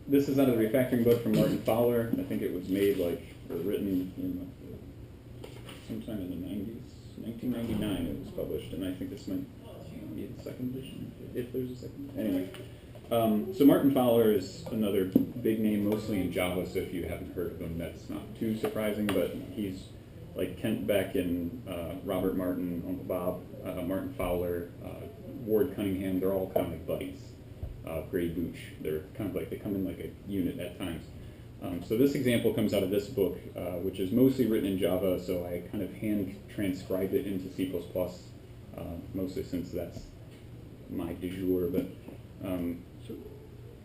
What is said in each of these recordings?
this is out of the refactoring book from Martin Fowler. I think it was made or written in sometime in the 90s. 1999 it was published, and I think this might be the second edition, if there's a second. Anyway, so Martin Fowler is another big name, mostly in Java, so if you haven't heard of him, that's not too surprising, but he's like Kent Beck and Robert Martin, Uncle Bob, Martin Fowler, Ward Cunningham, they're all kind of like buddies. Gray Booch, they're kind of like, they come in like a unit at times. So this example comes out of this book, which is mostly written in Java, so I kind of hand transcribed it into C++, mostly since that's my du jour, but...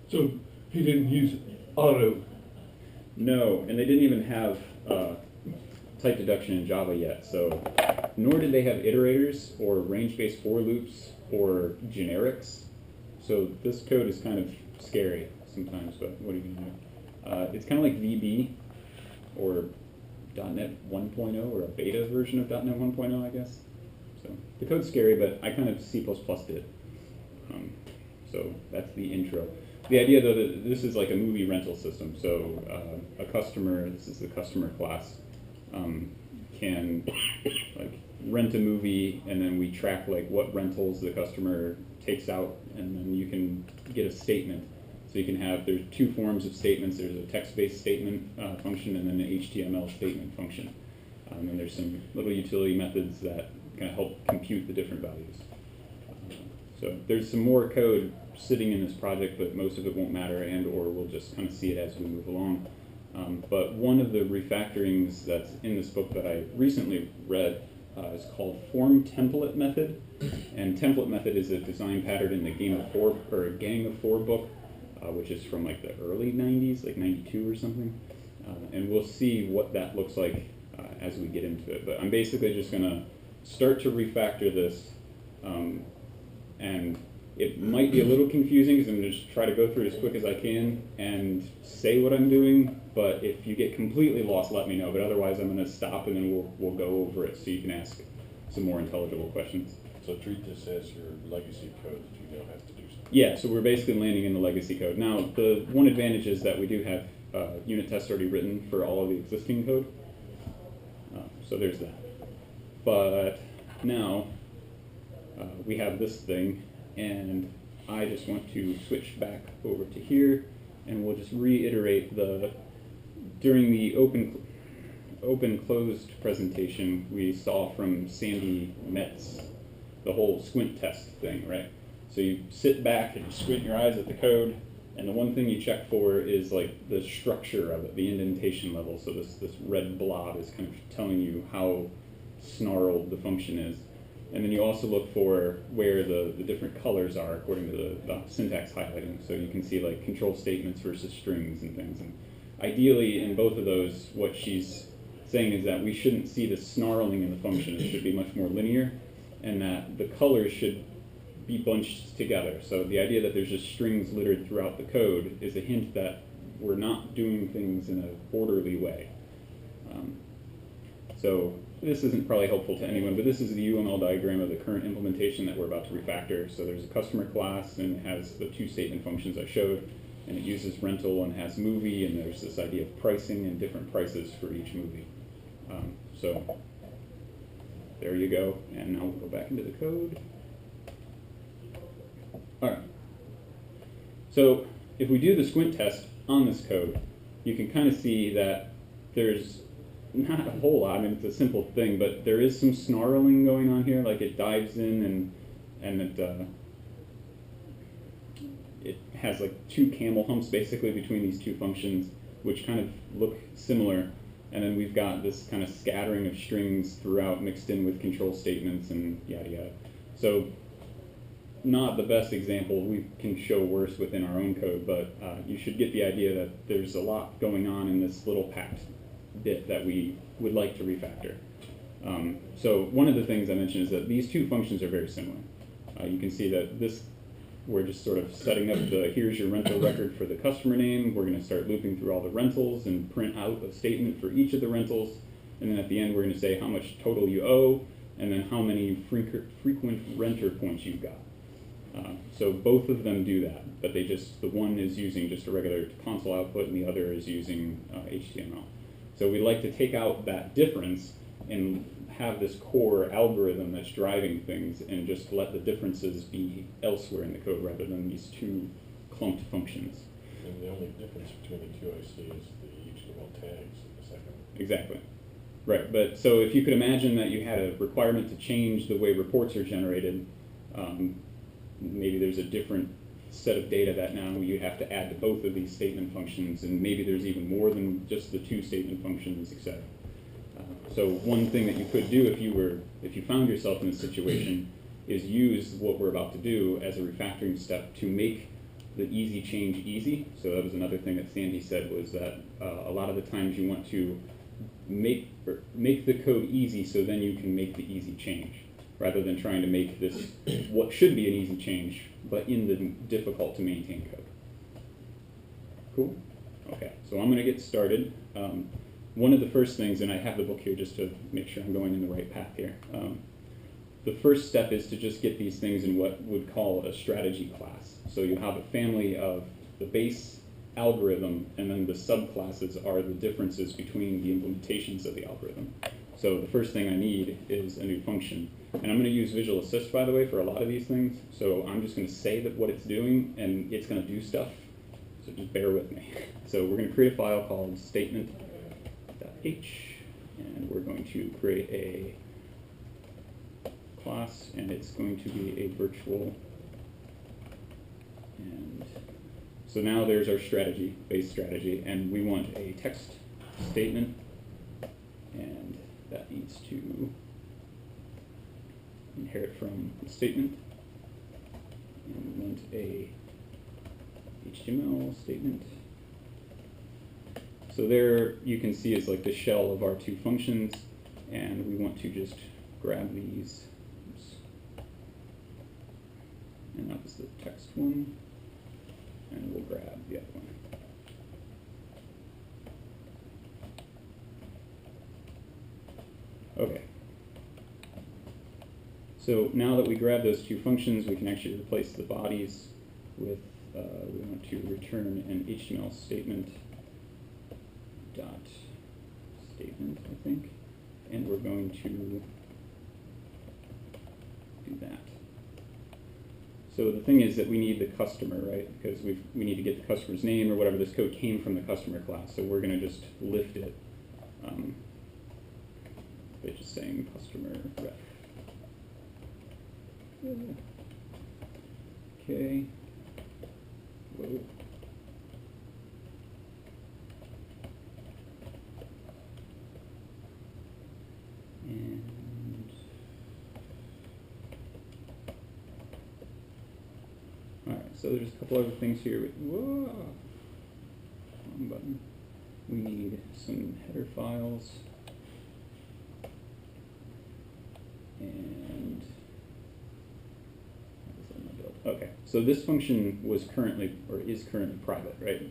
So he didn't use auto? No, and they didn't even have type deduction in Java yet, so nor did they have iterators or range-based for loops or generics. So this code is kind of scary sometimes, but what are you going to do? It's kind of like VB or .NET 1.0 or a beta version of .NET 1.0, I guess. So the code's scary, but I kind of C++ did. So that's the intro. The idea, though, that this is like a movie rental system. So a customer, this is the customer class, can like rent a movie, and then we track like what rentals the customer takes out, and then you can get a statement. So you can have, there's two forms of statements. There's a text-based statement function and then an HTML statement function. And there's some little utility methods that kind of help compute the different values. So there's some more code sitting in this project, but most of it won't matter, and or we'll just kind of see it as we move along. But one of the refactorings that's in this book that I recently read is called form template method. And template method is a design pattern in the Gang of Four book, which is from like the early 90s, like 92 or something. And we'll see what that looks like as we get into it. But I'm basically just going to start to refactor this. And it might be a little confusing because I'm going to just try to go through it as quick as I can and say what I'm doing. But if you get completely lost, let me know. But otherwise, I'm going to stop and then we'll go over it so you can ask some more intelligible questions. So treat this as your legacy code that you don't have to do something. Yeah, so we're basically landing in the legacy code. Now, the one advantage is that we do have unit tests already written for all of the existing code. So there's that. But now we have this thing, and I just want to switch back over to here, and we'll just reiterate during the open closed presentation we saw from Sandy Metz, the whole squint test thing, right? So you sit back and you squint your eyes at the code, and the one thing you check for is like the structure of it, the indentation level. So this red blob is kind of telling you how snarled the function is. And then you also look for where the different colors are according to the syntax highlighting. So you can see like control statements versus strings and things. And ideally in both of those, what she's saying is that we shouldn't see the snarling in the function. It should be much more linear, and that the colors should be bunched together. So the idea that there's just strings littered throughout the code is a hint that we're not doing things in an orderly way. So this isn't probably helpful to anyone, but this is the UML diagram of the current implementation that we're about to refactor. So there's a customer class, and it has the two statement functions I showed, and it uses rental and has movie, and there's this idea of pricing and different prices for each movie. So there you go, and now we'll go back into the code. All right. So if we do the squint test on this code, you can kind of see that there's not a whole lot. I mean, it's a simple thing, but there is some snarling going on here. Like it dives in and it has like two camel humps basically between these two functions, which kind of look similar. And then we've got this kind of scattering of strings throughout mixed in with control statements and yada yada. So not the best example. We can show worse within our own code, but you should get the idea that there's a lot going on in this little packed bit that we would like to refactor. So one of the things I mentioned is that these two functions are very similar. You can see that we're just sort of setting up here's your rental record for the customer name. We're going to start looping through all the rentals and print out a statement for each of the rentals. And then at the end, we're going to say how much total you owe, and then how many frequent renter points you've got. So both of them do that, but the one is using just a regular console output and the other is using HTML. So we like to take out that difference and have this core algorithm that's driving things and just let the differences be elsewhere in the code rather than these two clumped functions. And the only difference between the two I see is the HTML tags in the second one. Exactly. Right, but so if you could imagine that you had a requirement to change the way reports are generated, maybe there's a different set of data that now you have to add to both of these statement functions, and maybe there's even more than just the two statement functions, etc. So one thing that you could do if you found yourself in a situation is use what we're about to do as a refactoring step to make the easy change easy. So that was another thing that Sandy said, was that a lot of the times you want to make the code easy so then you can make the easy change, rather than trying to make this what should be an easy change, but in the difficult to maintain code. Cool? Okay, so I'm going to get started. One of the first things, and I have the book here just to make sure I'm going in the right path here. The first step is to just get these things in what would call a strategy class. So you have a family of the base algorithm, and then the subclasses are the differences between the implementations of the algorithm. So the first thing I need is a new function. And I'm going to use Visual Assist, by the way, for a lot of these things. So I'm just going to say that what it's doing, and it's going to do stuff. So just bear with me. So we're going to create a file called statement.h, and we're going to create a class, and it's going to be a virtual. And so now there's our strategy, base strategy, and we want a text statement, and that needs to inherit from the statement, and we want a HTML statement. So there you can see is like the shell of our two functions, and we want to just grab these. Oops. And that was the text one, and we'll grab the other one. Okay. So now that we grab those two functions, we can actually replace the bodies with, we want to return an HTML statement dot statement, I think, and we're going to do that. So the thing is that we need the customer, right? Because we need to get the customer's name or whatever. This code came from the customer class, so we're going to just lift it by just saying customer ref. Okay. Whoa. And all right, so there's a couple other things here. Whoa. Wrong button. We need some header files. And okay, so this function was currently, or is currently private, right?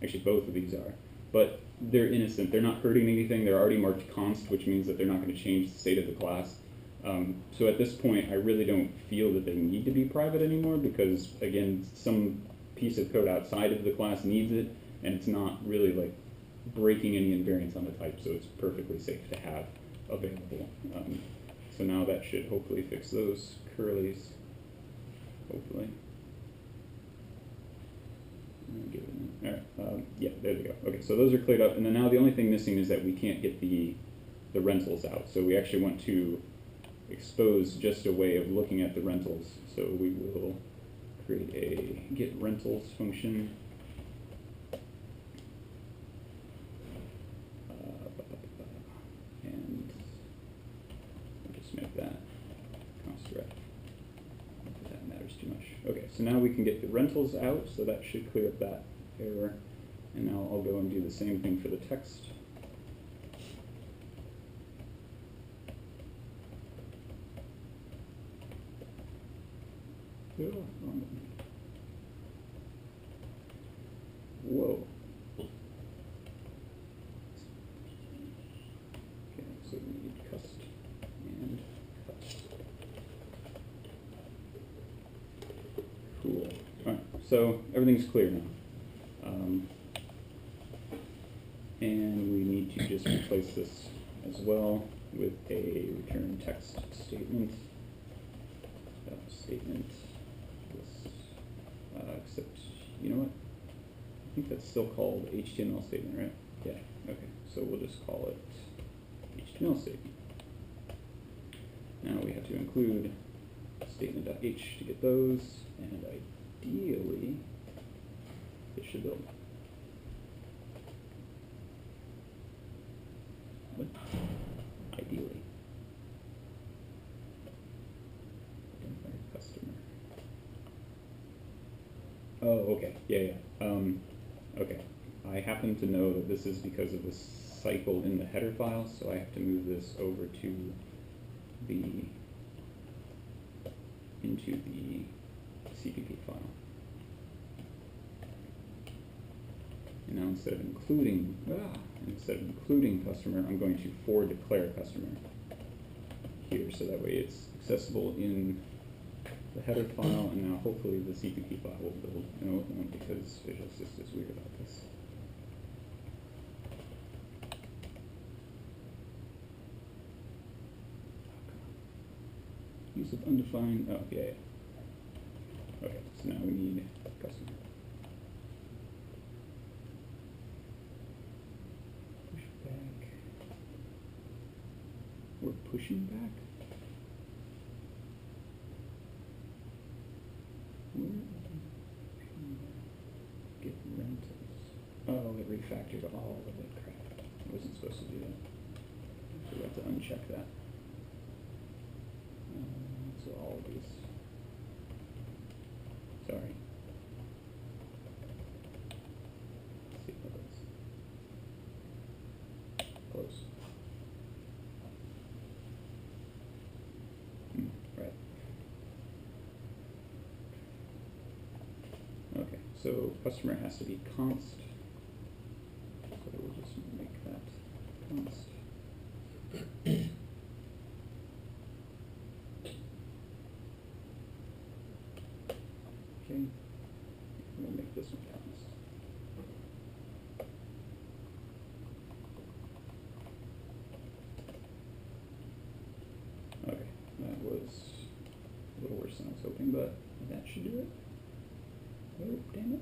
Actually, both of these are. But they're innocent. They're not hurting anything. They're already marked const, which means that they're not going to change the state of the class. So at this point, I really don't feel that they need to be private anymore because, again, some piece of code outside of the class needs it, and it's not really like breaking any invariance on the type, so it's perfectly safe to have available. So now that should hopefully fix those curlies. Hopefully. All right. Yeah, there they go. Okay, so those are cleared up, and then now the only thing missing is that we can't get the rentals out. So we actually want to expose just a way of looking at the rentals. So we will create a get rentals function. And we'll just make that const-ref. Not that that matters too much. Okay, so now we can get the rentals out, so that should clear up that error. And now I'll go and do the same thing for the text. Oh, wrong one. Whoa. Okay, so we need cust and cut. so everything's clear now. And we need to just replace this as well with a return text statement. Statement. This, except, you know what? I think that's still called HTML statement, right? Yeah, okay. So we'll just call it HTML statement. Now we have to include statement.h to get those, and ideally, it should build. What? Ideally. Identify customer. Oh, okay. Yeah. Okay. I happen to know that this is because of this cycle in the header file, so I have to move this over to into the CPP file. And now instead of including customer, I'm going to for declare customer here, so that way it's accessible in the header file, and now hopefully the CPP file will build. No, it won't, because Visual Assist is weird about this. Use of undefined, oh, yeah. Okay, so now we need customer. Push back. We're pushing back? Where are we pushing back? Get rentals. Oh, it refactored all of it. Crap. I wasn't supposed to do that. I forgot to uncheck that. So all of these. Sorry. Let's see what that's. Close. Right. Okay, so customer has to be const. So we'll just make that const. Okay, we'll make this one const. Okay, that was a little worse than I was hoping, but that should do it. Oh, damn it.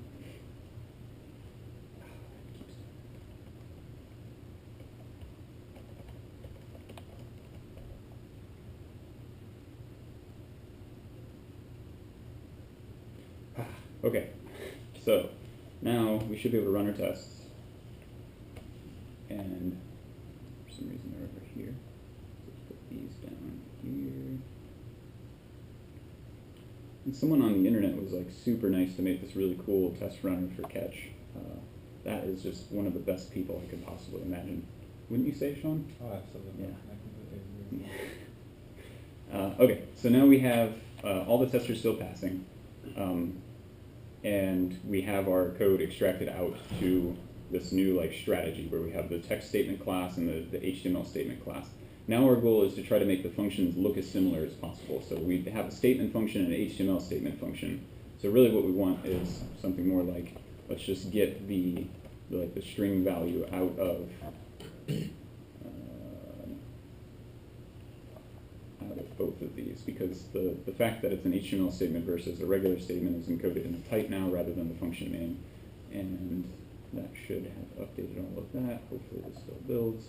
Okay, so now we should be able to run our tests, and for some reason they're over here. Let's put these down here. And someone on the internet was like super nice to make this really cool test runner for Catch. That is just one of the best people I could possibly imagine. Wouldn't you say, Sean? Oh, absolutely. Yeah. I completely agree. Okay, so now we have all the tests are still passing. And we have our code extracted out to this new like strategy where we have the text statement class and the HTML statement class. Now our goal is to try to make the functions look as similar as possible. So we have a statement function and an HTML statement function. So really what we want is something more like, let's just get the string value out of both of these, because the fact that it's an HTML statement versus a regular statement is encoded in the type now rather than the function name, and that should have updated all of that. Hopefully this still builds.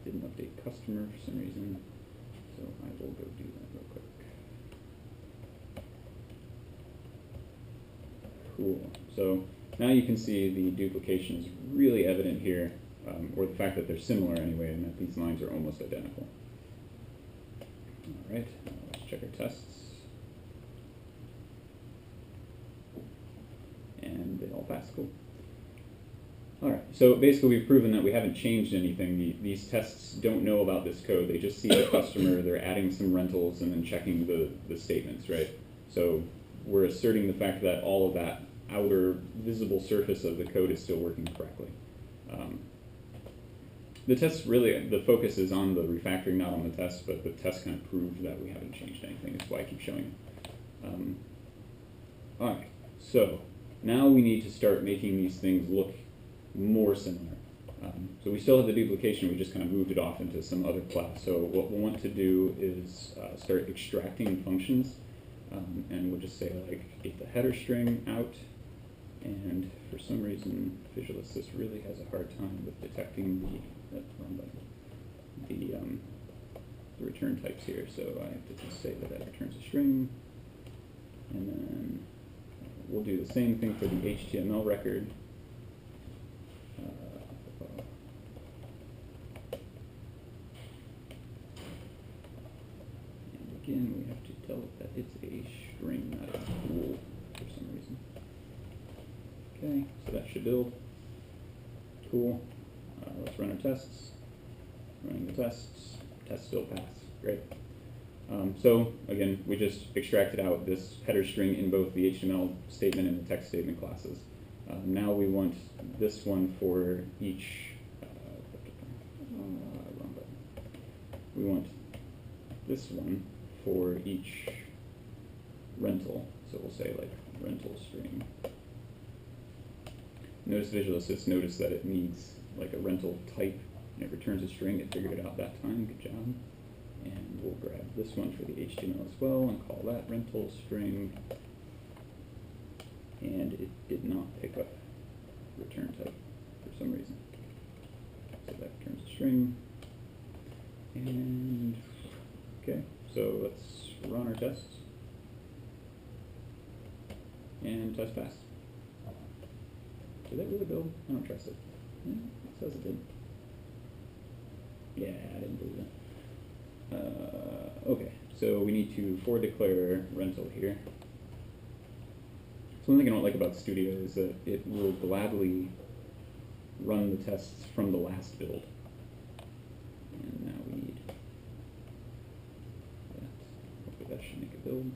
Didn't update customer for some reason, so I will go do that real quick. Cool. So now you can see the duplication is really evident here, or the fact that they're similar anyway, and that these lines are almost identical. All right, let's check our tests. And they all pass, cool. All right, so basically we've proven that we haven't changed anything. These tests don't know about this code. They just see the customer, they're adding some rentals and then checking the statements, right? So we're asserting the fact that all of that outer visible surface of the code is still working correctly. The test really, the focus is on the refactoring, not on the test, but the test kind of proves that we haven't changed anything. That's why I keep showing it. Alright, so now we need to start making these things look more similar. So we still have the duplication, we just kind of moved it off into some other class. So what we'll want to do is start extracting functions, and we'll just say like get the header string out, and for some reason Visual Assist really has a hard time with detecting the return types here. So I have to just say that returns a string, and then we'll do the same thing for the HTML record. And again, we have to tell it that it's a string, not a bool, for some reason. Okay, so that should build. Cool. Let's run our tests. Running the tests. Tests still pass. Great. So again, we just extracted out this header string in both the HTML statement and the text statement classes. Now we want this one for each. Wrong button. We want this one for each rental. So we'll say like rental string. Notice Visual Assist noticed that it needs like a rental type, and it returns a string. It figured it out that time. Good job. And we'll grab this one for the HTML as well and call that rental string. And it did not pick up return type for some reason. So that returns a string. And okay, so let's run our tests. And test pass. Did that really build? I don't trust it. Yeah, it says it did. Yeah, I didn't believe it. Okay, so we need to for declare rental here. So one thing I don't like about Studio is that it will gladly run the tests from the last build. And now we need that. Hopefully that should make a build.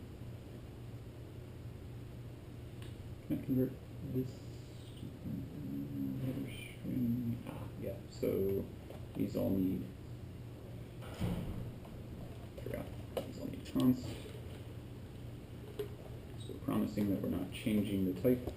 Can I convert this to header string? Yeah, so these all need const. So we're promising that we're not changing the type.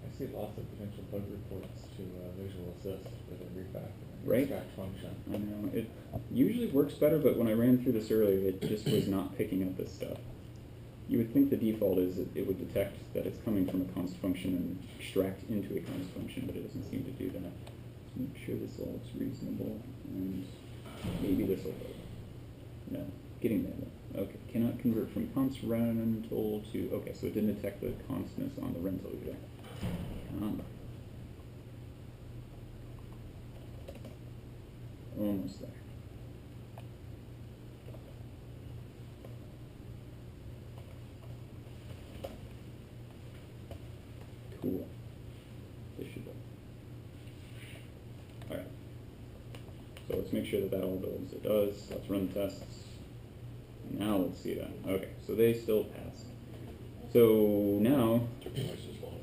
I see lots of potential bug reports to Visual Assist with a refactoring Right? extract function. I know, it usually works better, but when I ran through this earlier, it just was not picking up this stuff. You would think the default is that it would detect that it's coming from a const function and extract into a const function, but it doesn't seem to do that. Let's make sure this all looks reasonable, and maybe this will work. No, getting there. Okay, cannot convert from const rental to, okay, so it didn't detect the constness on the rental either. Almost there. Cool. This should work. Alright. So let's make sure that that all builds. It does. Let's run the tests. Now let's see that. Okay, so they still pass. So now, Took twice as long.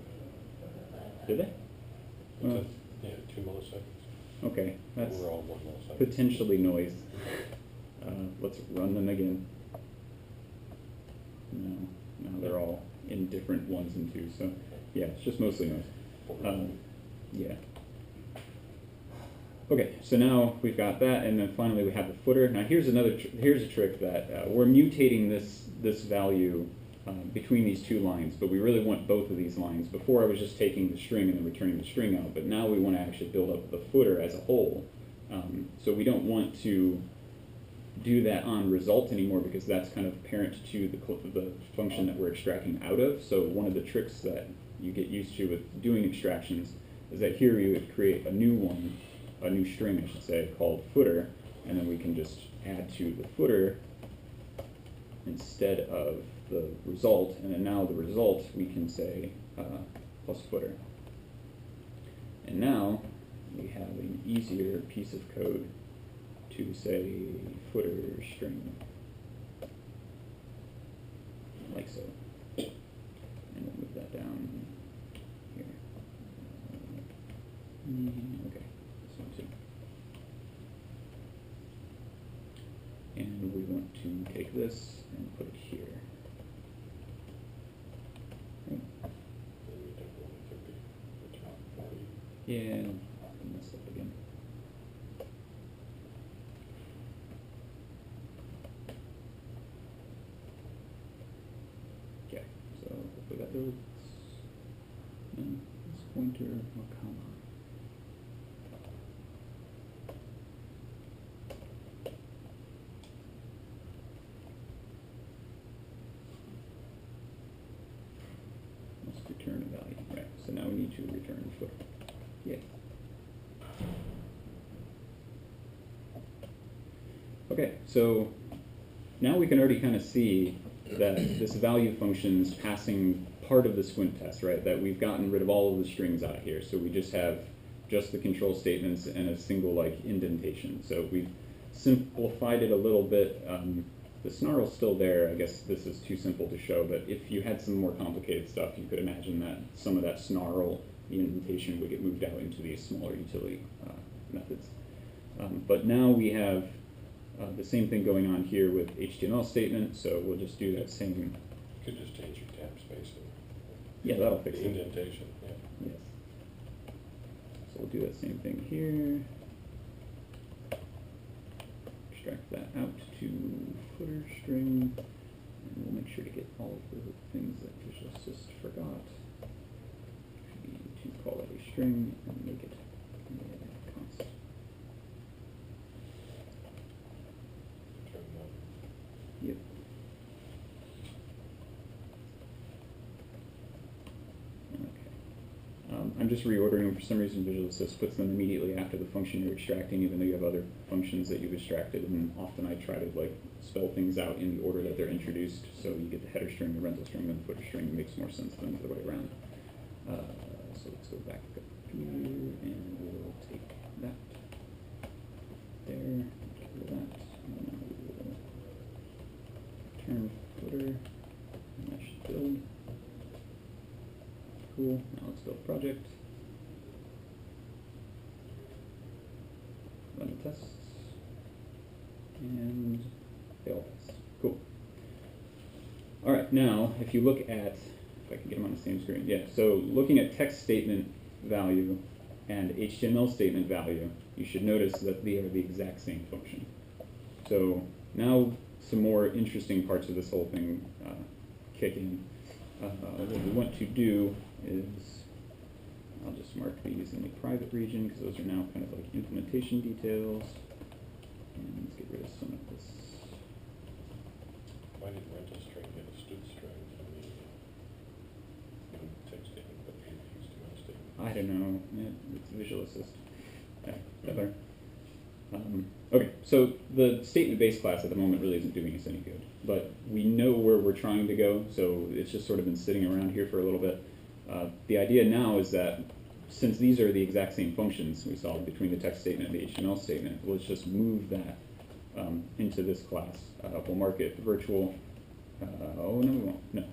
did they? Yeah, 2 milliseconds. Okay, that's We're all 1 millisecond. potentially noise. Let's run them again. No, now they're all in different ones and twos. So yeah, it's just mostly noise. Yeah. Okay, so now we've got that, and then finally we have the footer. Now here's here's a trick that we're mutating this value between these two lines, but we really want both of these lines. Before I was just taking the string and then returning the string out, but now we want to actually build up the footer as a whole. So we don't want to do that on result anymore because that's kind of parent to the function that we're extracting out of. So one of the tricks that you get used to with doing extractions is that here you would create a new one, a new string I should say, called footer, and then we can just add to the footer instead of the result, and then now the result we can say plus footer. And now we have an easier piece of code to say footer string, like so. And we'll move that down here. Okay, this one too. And we want to take this Yeah, I messed up again. Okay, so hopefully that builds. No, this pointer, oh come on. Must return a value. Right, so now we need to return footer. Yay. Okay, so now we can already kind of see that this value function is passing part of the squint test, right? That we've gotten rid of all of the strings out here, so we just have just the control statements and a single like indentation. So we've simplified it a little bit. The snarl's still there. I guess this is too simple to show, but if you had some more complicated stuff, you could imagine that some of that snarl, the indentation, would get moved out into these smaller utility methods. But now we have the same thing going on here with HTML statement, so we'll just do that same. You could just change your tab spacing. Yeah, that'll fix The it. indentation, yeah. Yes. So we'll do that same thing here. Extract that out to footer string, and we'll make sure to get all of the things that Visual Assist forgot. Should be to call it a string and make it a const. Turn it on. Yep. Okay. I'm just reordering them. For some reason, Visual Assist puts them immediately after the function you're extracting, even though you have other functions that you've extracted. And often I try to like spell things out in the order that they're introduced, so you get the header string, the rental string, then the footer string. It makes more sense than the other way around. So let's go back up here, and we'll take that there, get rid of that, and then we will return footer, and that should build. Cool. Now let's build a project. Run the tests. And they all pass. Cool. All right, now if you look at, if I can get them on the same screen, yeah, so looking at text statement value and HTML statement value, you should notice that they are the exact same function. So now some more interesting parts of this whole thing kick in. What we want to do is, I'll just mark these in the private region because those are now kind of like implementation details. And let's get rid of some of this. Why did rental string get a std string from the text statement, but the HTML statement? I don't know. Yeah, it's Visual Assist. Yeah, better. Okay, so the statement base class at the moment really isn't doing us any good, but we know where we're trying to go, so it's just sort of been sitting around here for a little bit. The idea now is that since these are the exact same functions we saw between the text statement and the HTML statement, let's just move that into this class. We'll mark it virtual. Oh, no, we won't. No,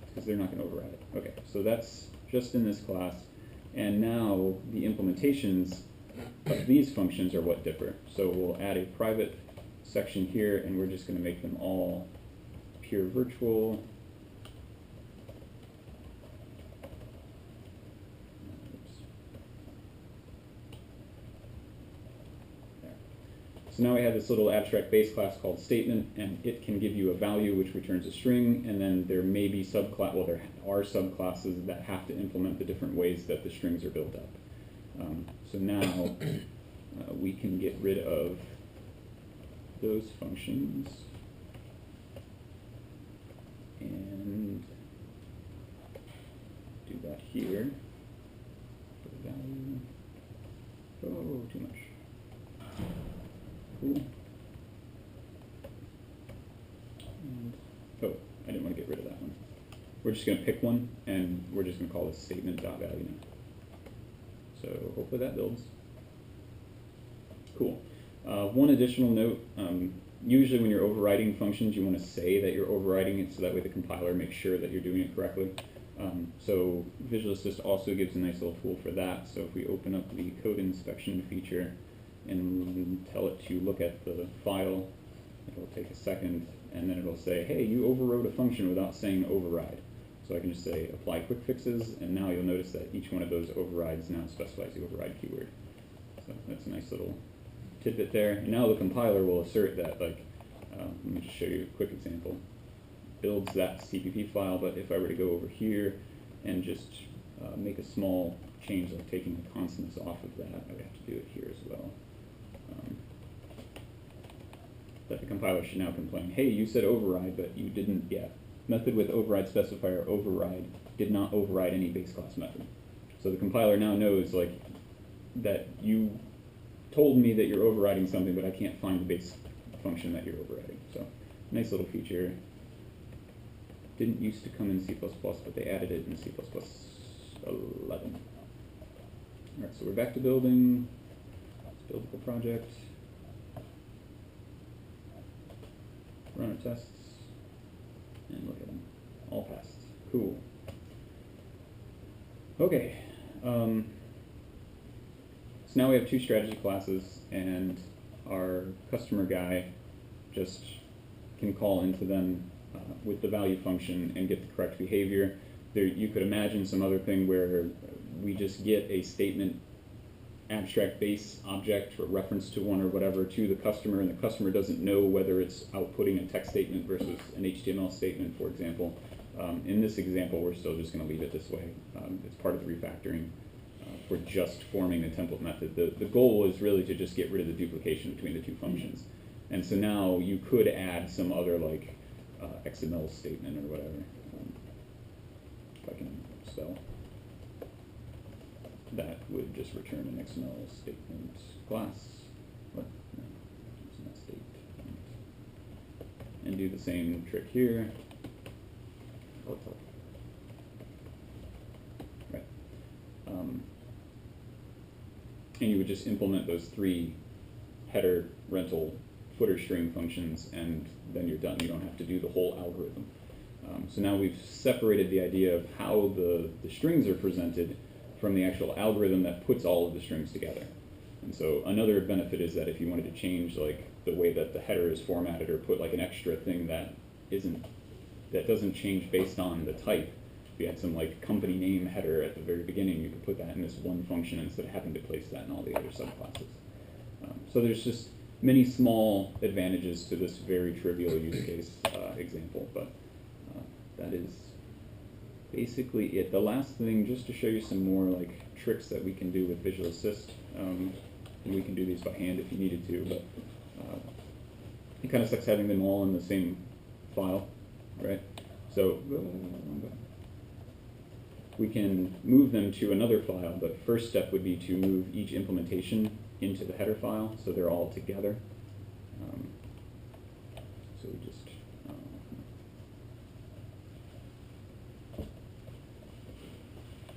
because they're not going to override it. Okay, so that's just in this class. And now the implementations of these functions are what differ. So we'll add a private section here, and we're just going to make them all pure virtual. So now we have this little abstract base class called statement, and it can give you a value which returns a string, and then there may be subclass, well, there are subclasses that have to implement the different ways that the strings are built up. So now we can get rid of those functions and do that here for the value. Oh, too much. Cool. And, oh, I didn't want to get rid of that one. We're just going to pick one, and we're just going to call this statement.value now. So hopefully that builds. Cool. One additional note, usually when you're overriding functions, you want to say that you're overriding it so that way the compiler makes sure that you're doing it correctly. So Visual Assist also gives a nice little tool for that. So if we open up the code inspection feature and tell it to look at the file, it'll take a second, and then it'll say, hey, you overrode a function without saying override. So I can just say apply quick fixes, and now you'll notice that each one of those overrides now specifies the override keyword. So that's a nice little tidbit there. And now the compiler will assert that, like, let me just show you a quick example. Builds that CPP file, but if I were to go over here and just make a small change, like taking the constants off of that, I would have to do it here as well. That the compiler should now complain, hey, you said override, but you didn't yet. Method with override specifier override did not override any base class method. So the compiler now knows, like, that you told me that you're overriding something, but I can't find the base function that you're overriding. So nice little feature. Didn't used to come in C++, but they added it in C++ 11. All right, so we're back to building. Let's build the project. Run our tests. And look at them. All passed. Cool. Okay. So now we have two strategy classes, and our customer guy just can call into them with the value function and get the correct behavior. There, you could imagine some other thing where we just get a statement abstract base object or reference to one or whatever to the customer, and the customer doesn't know whether it's outputting a text statement versus an HTML statement, for example. In this example, we're still just going to leave it this way. It's part of the refactoring. We're just forming the template method. The goal is really to just get rid of the duplication between the two functions. And so now you could add some other, like, XML statement or whatever. If I can spell. That would just return an XML statement class. What? No, it's not state. And do the same trick here. Right. And you would just implement those three header, rental, footer string functions, and then you're done. You don't have to do the whole algorithm. So now we've separated the idea of how the strings are presented from the actual algorithm that puts all of the strings together. And so another benefit is that if you wanted to change, like, the way that the header is formatted, or put like an extra thing that doesn't change based on the type, if you had some like company name header at the very beginning, you could put that in this one function instead of having to place that in all the other subclasses. So there's just many small advantages to this very trivial use case example, but that is basically it. The last thing, just to show you some more like tricks that we can do with Visual Assist, and we can do these by hand if you needed to, but it kind of sucks having them all in the same file, right? So we can move them to another file, but first step would be to move each implementation into the header file so they're all together. So we just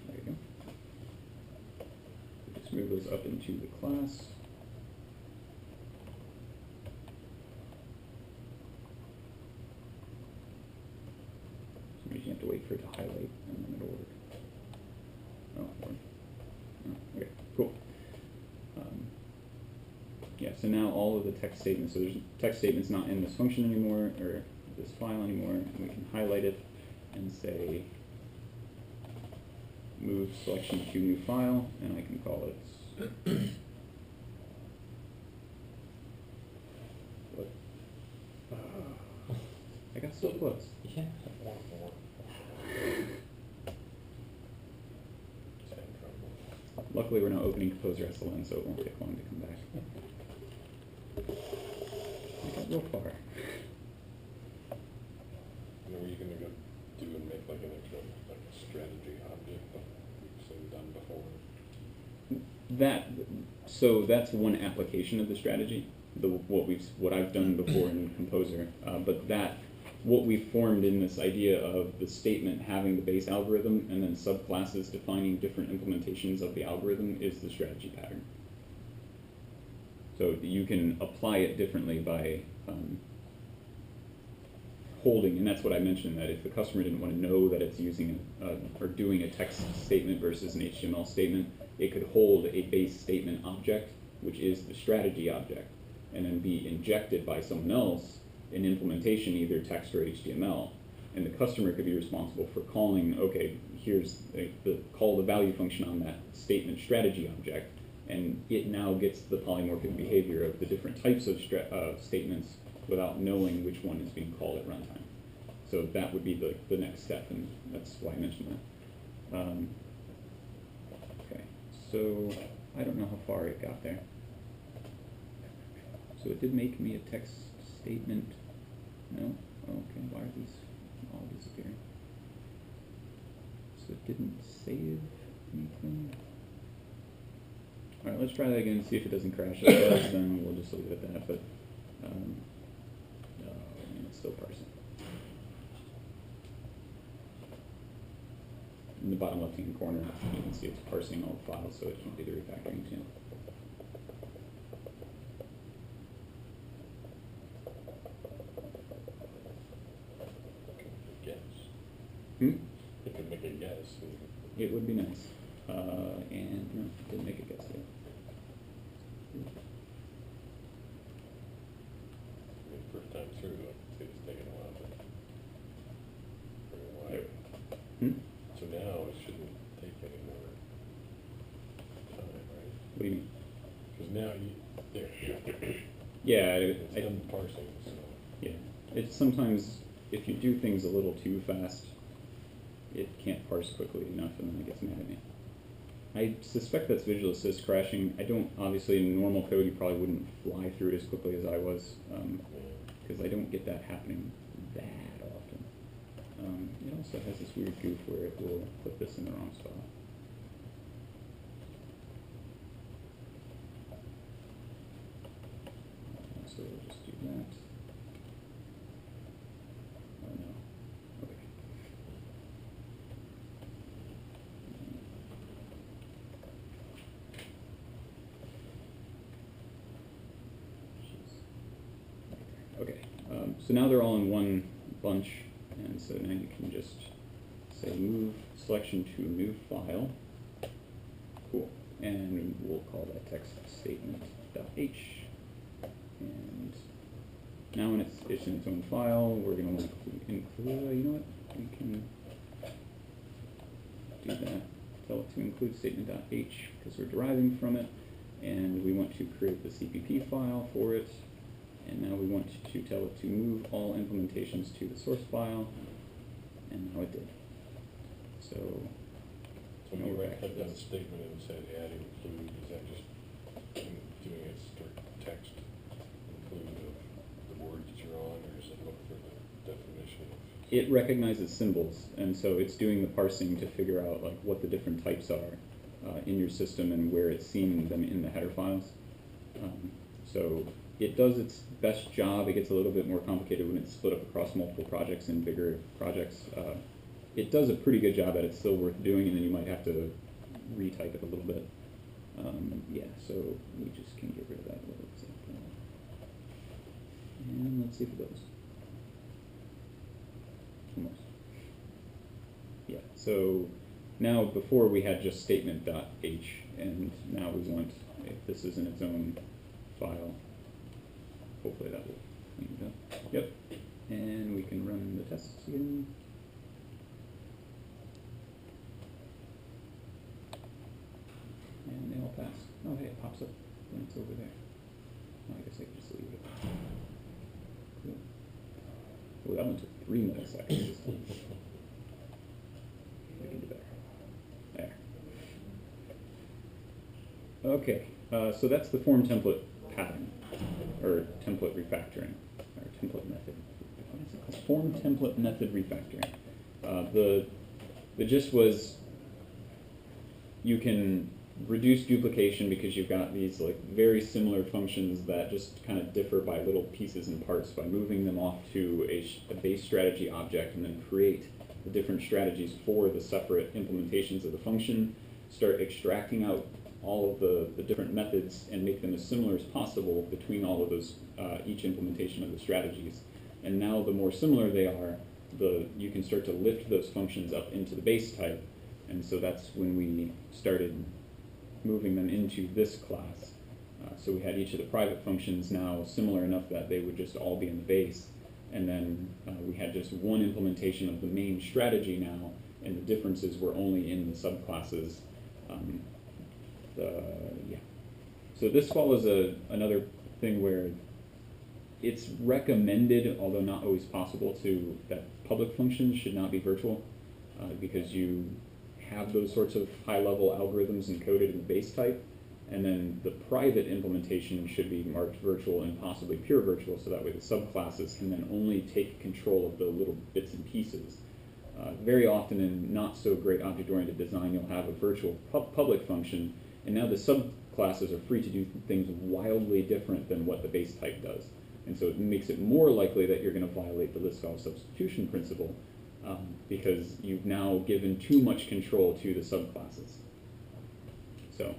there you go. Just move those up into the class. You have to wait for it to highlight, and then it'll work. Oh, okay, cool. Yeah, so now all of the text statements, so there's text statements not in this function anymore, or this file anymore, and we can highlight it and say move selection to new file, and I can call it what? I got so close. Yeah. Luckily, we're now opening Composer SLN, so it won't take long to come back. I got real far. And are you going to go do and make like an extra, like a strategy object like we've seen done before? So that's one application of the strategy, what I've done before in Composer, but what we formed in this idea of the statement having the base algorithm and then subclasses defining different implementations of the algorithm is the strategy pattern. So you can apply it differently by holding, and that's what I mentioned, that if the customer didn't want to know that it's using or doing a text statement versus an HTML statement, it could hold a base statement object, which is the strategy object, and then be injected by someone else in implementation, either text or HTML, and the customer could be responsible for calling, okay, here's the call the value function on that statement strategy object, and it now gets the polymorphic behavior of the different types of statements without knowing which one is being called at runtime. So that would be the next step, and that's why I mentioned that. Okay, so I don't know how far it got there. So it did make me a text statement. No? Okay, why are these all disappearing? So it didn't save anything. Alright, let's try that again and see if it doesn't crash. If it does, then we'll just leave it at that, but and it's still parsing. In the bottom left-hand corner, you can see it's parsing all the files, so it can't do the refactoring too. You could make a guess. It would be nice. And no, didn't make a guess yet. I mean, first time through, it's taken a while, but pretty a while. There. So now it shouldn't take any more time, right? What do you mean? Because now there. Yeah, It's done parsing, so. yeah. It's sometimes, if you do things a little too fast, it can't parse quickly enough, and then it gets mad at me. I suspect that's Visual Assist crashing. I don't, obviously in normal code you probably wouldn't fly through it as quickly as I was, because I don't get that happening that often. It also has this weird goof where it will put this in the wrong spot. So we'll just do that. Oh no. Okay. Okay, so now they're all in one bunch, and so now you can just say move selection to a new file. Cool, and we'll call that text statement.h. And now when it's in its own file, we're going to want to include, you know what, we can do that. Tell it to include statement.h because we're deriving from it, and we want to create the CPP file for it. And now we want to tell it to move all implementations to the source file, and now it did. So When you type down a statement and said add include, is that just doing a strict text include of the words that you're on, or does it look for the definition of? It recognizes symbols, and so it's doing the parsing to figure out like what the different types are in your system and where it's seeing them in the header files. So it does its best job. It gets a little bit more complicated when it's split up across multiple projects and bigger projects. It does a pretty good job at it, still worth doing, and then you might have to retype it a little bit. Yeah, so we just can get rid of that little example. And let's see if it goes. Almost. Yeah, so now before we had just statement.h, and now we want, if this is in its own file, hopefully that will clean it up. Yep, and we can run the tests again. And they all pass. Oh hey, it pops up when it's over there. Oh, I guess I can just leave it. Cool. Oh, that one took 3 milliseconds. We can do better. There. Okay, so that's the form template pattern, or template refactoring, or template method. What is it called? Form template method refactoring. The gist was you can reduce duplication because you've got these like very similar functions that just kind of differ by little pieces and parts by moving them off to a base strategy object, and then create the different strategies for the separate implementations of the function, start extracting out all of the different methods and make them as similar as possible between all of those, each implementation of the strategies. And now the more similar they are, you can start to lift those functions up into the base type. And so that's when we started moving them into this class. So we had each of the private functions now similar enough that they would just all be in the base. and then we had just one implementation of the main strategy now, and the differences were only in the subclasses. Yeah. So this follows another thing where it's recommended, although not always possible, that public functions should not be virtual, because you have those sorts of high-level algorithms encoded in the base type, and then the private implementation should be marked virtual and possibly pure virtual, so that way the subclasses can then only take control of the little bits and pieces. Very often in not so great object-oriented design, you'll have a virtual public function, and now the subclasses are free to do things wildly different than what the base type does. And so it makes it more likely that you're going to violate the list-call substitution principle, because you've now given too much control to the subclasses. So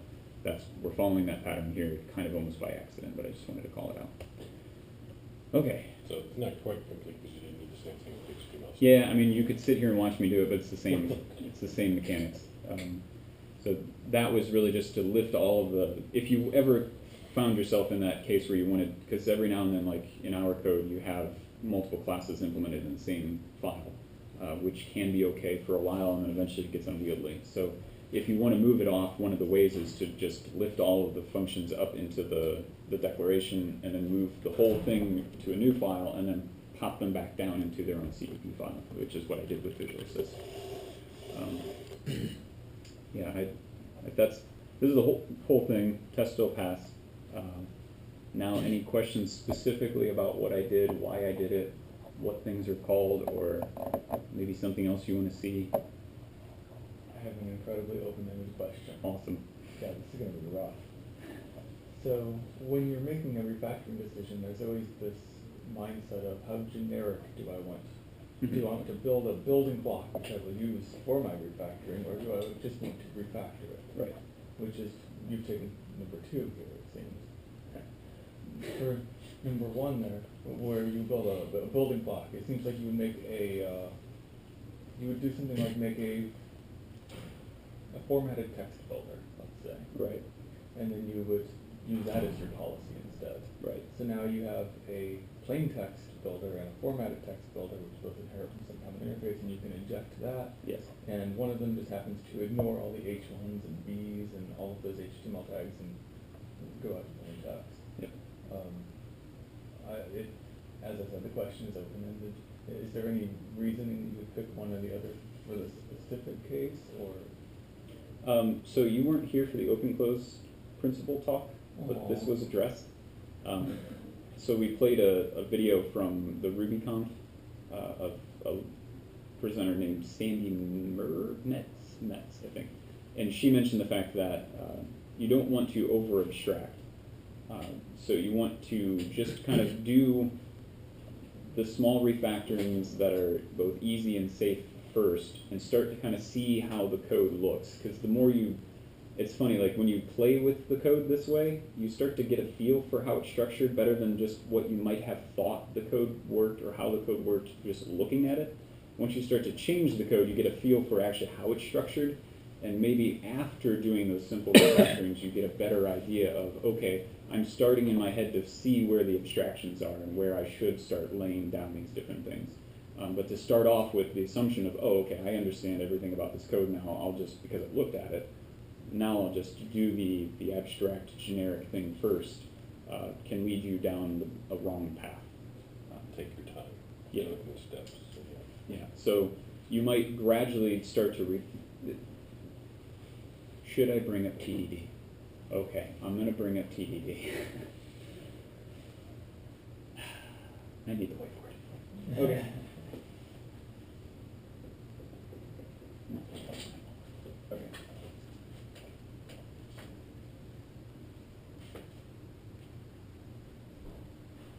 we're following that pattern here, kind of almost by accident, but I just wanted to call it out. Okay. So it's not quite complete because you didn't do the same thing with HTML. Yeah, I mean, you could sit here and watch me do it, but it's the same. It's the same mechanics. So that was really just to lift all of the. If you ever found yourself in that case where you wanted, because every now and then, like in our code, you have multiple classes implemented in the same file, which can be okay for a while, and then eventually it gets unwieldy. So if you want to move it off, one of the ways is to just lift all of the functions up into the declaration, and then move the whole thing to a new file, and then pop them back down into their own CDP file, which is what I did with Visual Assist. Yeah, this is the whole thing. Test still passed. Now, any questions specifically about what I did, why I did it, what things are called, or maybe something else you want to see? I have an incredibly open-ended question. Awesome. Yeah, this is going to be rough. So, when you're making a refactoring decision, there's always this mindset of how generic do I want? Do I want to build a building block which I will use for my refactoring, or do I just want to refactor it? Right. Which is, you've taken number 2 here, it seems. For number 1 there, where you build a building block, it seems like you would make you would do something like make a formatted text builder, let's say. Right. And then you would use that as your policy instead. Right. So now you have a plain text builder and a formatted text builder, which both inherit from some common interface, and you can inject that. Yes. And one of them just happens to ignore all the H1s and Bs and all of those HTML tags and go out to plain text. Yep. As I said, the question is open-ended. Is there any reasoning you would pick one or the other for the specific case, or? So you weren't here for the open-close principle talk, but this was addressed. So we played a video from the RubyConf of a presenter named Sandy Metz, I think. And she mentioned the fact that you don't want to over-abstract. So you want to just kind of do the small refactorings that are both easy and safe first, and start to kind of see how the code looks. Because the more it's funny, like when you play with the code this way, you start to get a feel for how it's structured better than just what you might have thought the code worked or how the code worked just looking at it. Once you start to change the code, you get a feel for actually how it's structured, and maybe after doing those simple refactorings, you get a better idea of, okay, I'm starting in my head to see where the abstractions are and where I should start laying down these different things. But to start off with the assumption of, oh, okay, I understand everything about this code now, I'll just, because I've looked at it, now I'll just do the abstract generic thing first, can lead you down a wrong path. Take your time. Yeah. Look at the steps. So, yeah. Yeah, so you might gradually start to should I bring up TDD? Okay, I'm going to bring up TDD. I need to wait for it. Okay. Okay.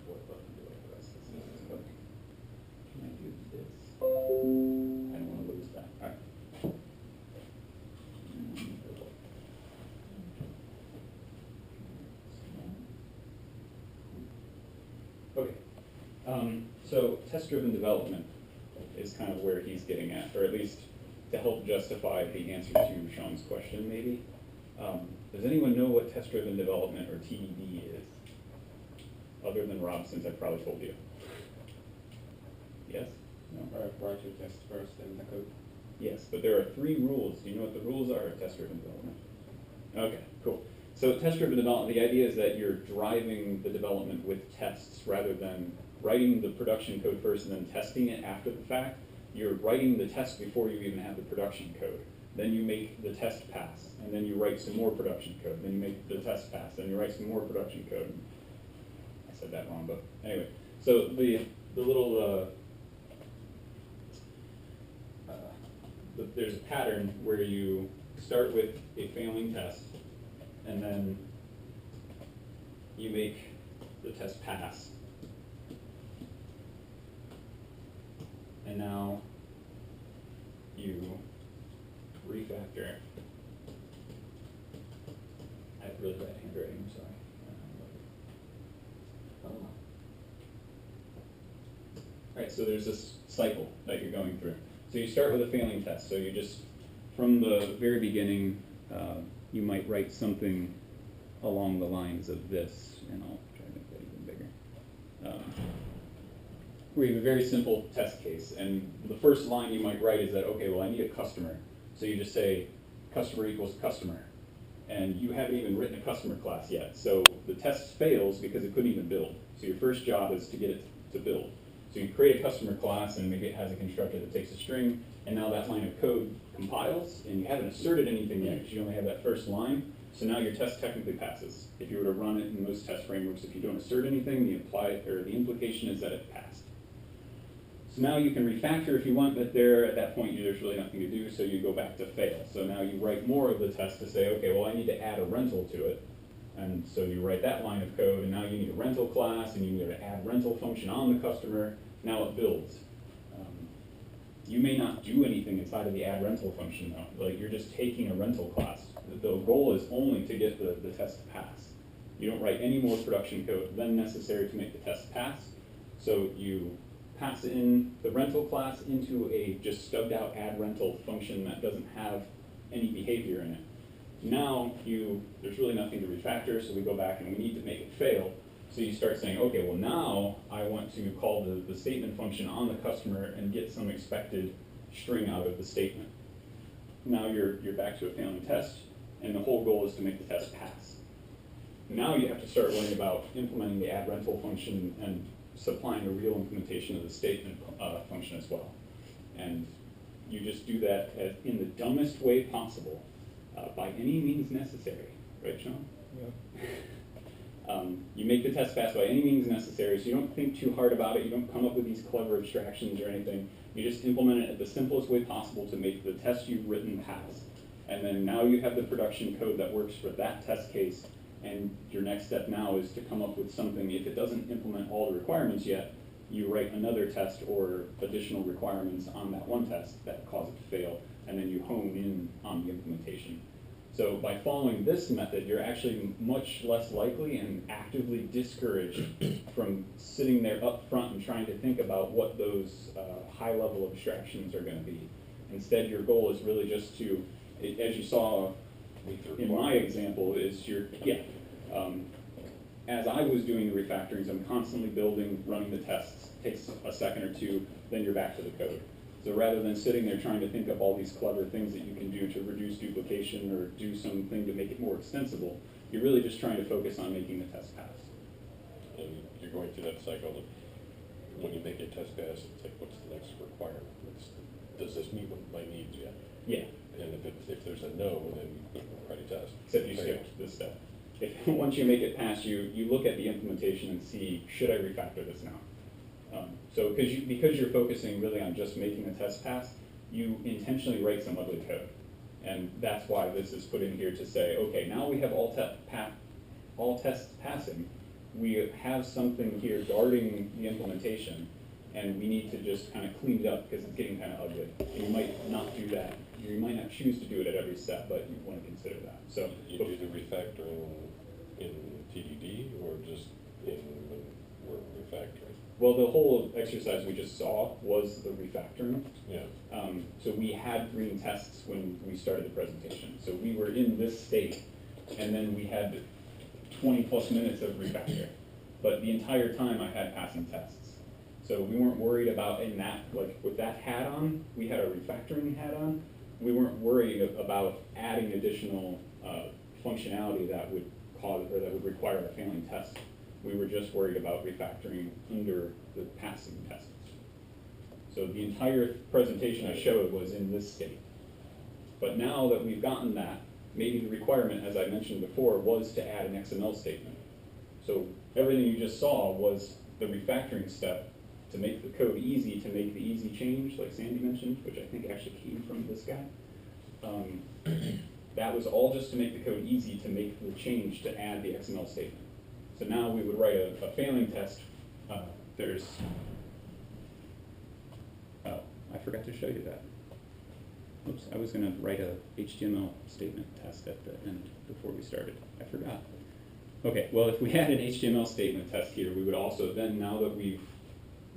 What button do I press? Okay. Can I do this? I don't want to lose that. All right. Okay. So test-driven development is kind of where he's getting at, or at least to help justify the answer to Sean's question, maybe. Does anyone know what test-driven development, or TDD, is? Other than Rob, since I probably told you. Yes? No? Write your test first, then the code. Yes, but there are 3 rules. Do you know what the rules are of test-driven development? Okay, cool. So test-driven development, the idea is that you're driving the development with tests rather than writing the production code first and then testing it after the fact. You're writing the test before you even have the production code. Then you make the test pass, and then you write some more production code. Then you make the test pass, then you write some more production code. I said that wrong, but anyway. So the little there's a pattern where you start with a failing test, and then you make the test pass. And now you refactor. I have really bad handwriting, I'm sorry. Alright, so there's this cycle that you're going through. So you start with a failing test. So you just, from the very beginning, you might write something along the lines of this, and I'll try to make that even bigger. We have a very simple test case, and the first line you might write is that, okay, well, I need a customer. So you just say customer equals customer, and you haven't even written a customer class yet. So the test fails because it couldn't even build. So your first job is to get it to build. So you create a customer class, and maybe it has a constructor that takes a string, and now that line of code compiles, and you haven't asserted anything yet because you only have that first line. So now your test technically passes. If you were to run it in most test frameworks, if you don't assert anything, the implication is that it passed. So now you can refactor if you want, but at that point there's really nothing to do, so you go back to fail. So now you write more of the test to say, okay, well, I need to add a rental to it. And so you write that line of code, and now you need a rental class, and you need to add rental function on the customer. Now it builds. You may not do anything inside of the add rental function though. Like, you're just taking a rental class. The goal is only to get the test to pass. You don't write any more production code than necessary to make the test pass. So you pass in the rental class into a just stubbed out add rental function that doesn't have any behavior in it. Now there's really nothing to refactor, so we go back and we need to make it fail. So you start saying, okay, well now I want to call the statement function on the customer and get some expected string out of the statement. Now you're back to a failing test, and the whole goal is to make the test pass. Now you have to start worrying about implementing the add rental function and supplying a real implementation of the statement function as well. And you just do that in the dumbest way possible, by any means necessary. Right, Sean? Yeah. You make the test pass by any means necessary, so you don't think too hard about it. You don't come up with these clever abstractions or anything. You just implement it the simplest way possible to make the test you've written pass. And then now you have the production code that works for that test case, and your next step now is to come up with something. If it doesn't implement all the requirements yet, you write another test or additional requirements on that one test that cause it to fail, and then you hone in on the implementation. So by following this method, you're actually much less likely and actively discouraged from sitting there up front and trying to think about what those high-level abstractions are going to be. Instead, your goal is really just to, as you saw in my example, is as I was doing the refactorings, I'm constantly building, running the tests. Takes a second or two, then you're back to the code. So rather than sitting there trying to think up all these clever things that you can do to reduce duplication or do something to make it more extensible, you're really just trying to focus on making the test pass. And you're going through that cycle of, when you make a test pass, it's like, what's the next requirement? Does this meet my needs yet? Yeah. And if there's a no, then write a test. Except you skipped this step. Once you make it pass, you look at the implementation and see, should I refactor this now? So because you're focusing really on just making the test pass, you intentionally write some ugly code. And that's why this is put in here to say, okay, now we have all tests passing. We have something here guarding the implementation, and we need to just kind of clean it up because it's getting kind of ugly. And you might not do that. You might not choose to do it at every step, but you want to consider that. So you do the refactoring in TDD or just in when we're refactoring? Well, the whole exercise we just saw was the refactoring. Yeah. So we had green tests when we started the presentation. So we were in this state, and then we had 20 plus minutes of refactor. But the entire time I had passing tests. So we weren't worried about in that, like with that hat on, we had a refactoring hat on. We weren't worried about adding additional functionality that would cause, or that would require a failing test. We were just worried about refactoring under the passing tests. So the entire presentation I showed was in this state. But now that we've gotten that, maybe the requirement, as I mentioned before, was to add an XML statement. So everything you just saw was the refactoring step to make the code easy, to make the easy change, like Sandy mentioned, which I think actually came from this guy. That was all just to make the code easy to make the change to add the XML statement. So now we would write a failing test. Oh, I forgot to show you that. Oops, I was going to write a HTML statement test at the end before we started. I forgot. Okay, well, if we had an HTML statement test here, we would also then, now that we've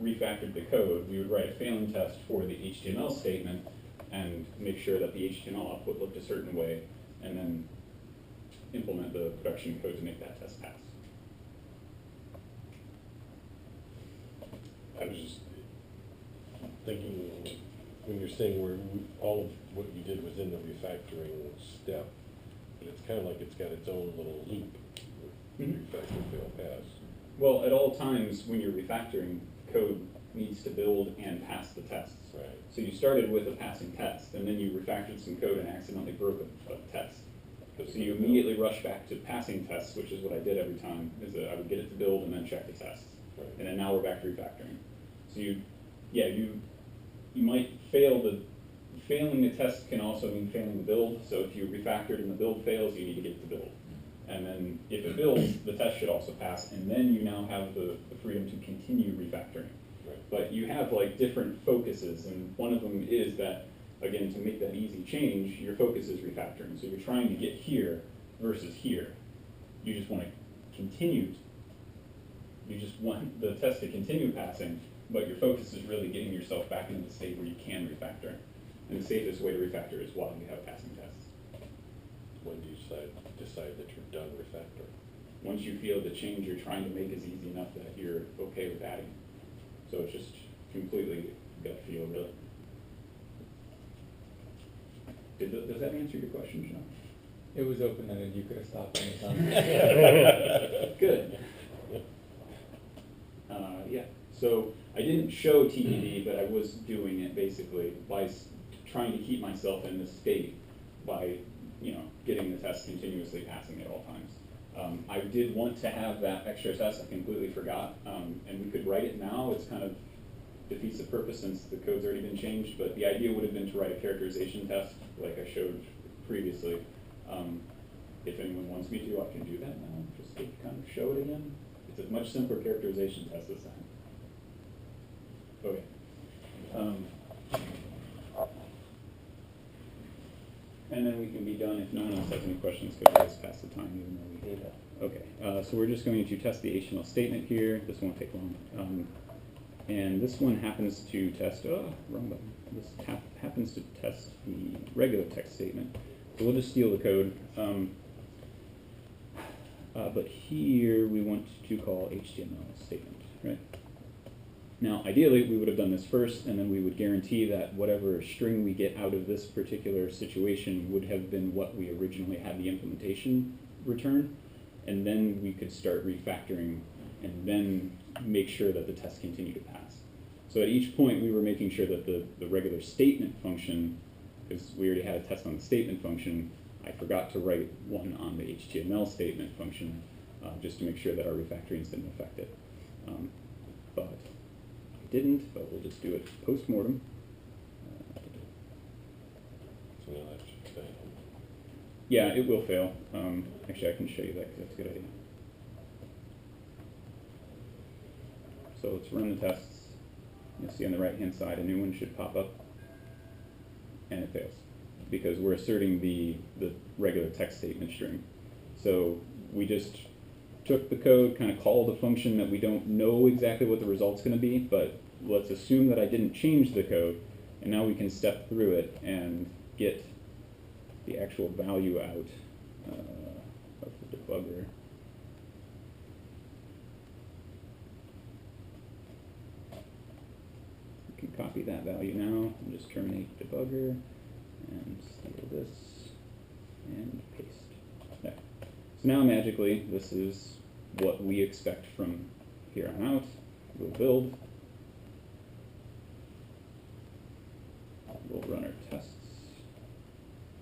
refactored the code, we would write a failing test for the HTML statement and make sure that the HTML output looked a certain way, and then implement the production code to make that test pass. I was just thinking, when you're saying where all of what you did was in the refactoring step, it's kind of like it's got its own little loop. Refactor, fail, pass. Well, at all times when you're refactoring, code needs to build and pass the tests. Right. So you started with a passing test, and then you refactored some code and accidentally broke a test. So you immediately rush back to passing tests, which is what I did every time, is that I would get it to build and then check the tests. Right. And then now we're back to refactoring. So you might fail failing the test can also mean failing the build. So if you refactored and the build fails, you need to get it to build. And then if it builds, the test should also pass, and then you now have the freedom to continue refactoring. Right. But you have like different focuses, and one of them is that, again, to make that easy change, your focus is refactoring. So you're trying to get here versus here. You just want to continue. You just want the test to continue passing, but your focus is really getting yourself back into the state where you can refactor. And the safest way to refactor is while you have passing tests. When do you decide that you're done refactoring? Once you feel the change you're trying to make is easy enough that you're okay with adding. So it's just completely gut feel, really. Does that answer your question, Sean? It was open-ended, you could have stopped any time. Good. Yeah, so I didn't show TDD, but I was doing it basically by trying to keep myself in this state by, getting the test continuously passing at all times. I did want to have that extra test, I completely forgot, and we could write it now. It's kind of defeats the purpose since the code's already been changed, but the idea would have been to write a characterization test like I showed previously. If anyone wants me to, I can do that now, just to kind of show it again. It's a much simpler characterization test this time. Okay. And then we can be done if no one else has any questions, because it's past the time even though we did that. Okay, so we're just going to test the HTML statement here. This won't take long. And this one happens to test, wrong button. This happens to test the regular text statement. So we'll just steal the code. But here we want to call HTML statement, right? Now, ideally, we would have done this first, and then we would guarantee that whatever string we get out of this particular situation would have been what we originally had the implementation return, and then we could start refactoring and then make sure that the test continued to pass. So at each point, we were making sure that the regular statement function, because we already had a test on the statement function, I forgot to write one on the HTML statement function just to make sure that our refactorings didn't affect it. But I didn't, but we'll just do it post-mortem. So now that should fail. Yeah, it will fail. Actually, I can show you that because that's a good idea. So let's run the tests. You'll see on the right-hand side, a new one should pop up, and it fails because we're asserting the regular text statement string. So we just took the code, kind of called a function that we don't know exactly what the result's going to be, but let's assume that I didn't change the code, and now we can step through it and get the actual value out of the debugger. can copy that value now and just terminate debugger and steal this and paste. There. So now magically this is what we expect from here on out. We'll build. We'll run our tests.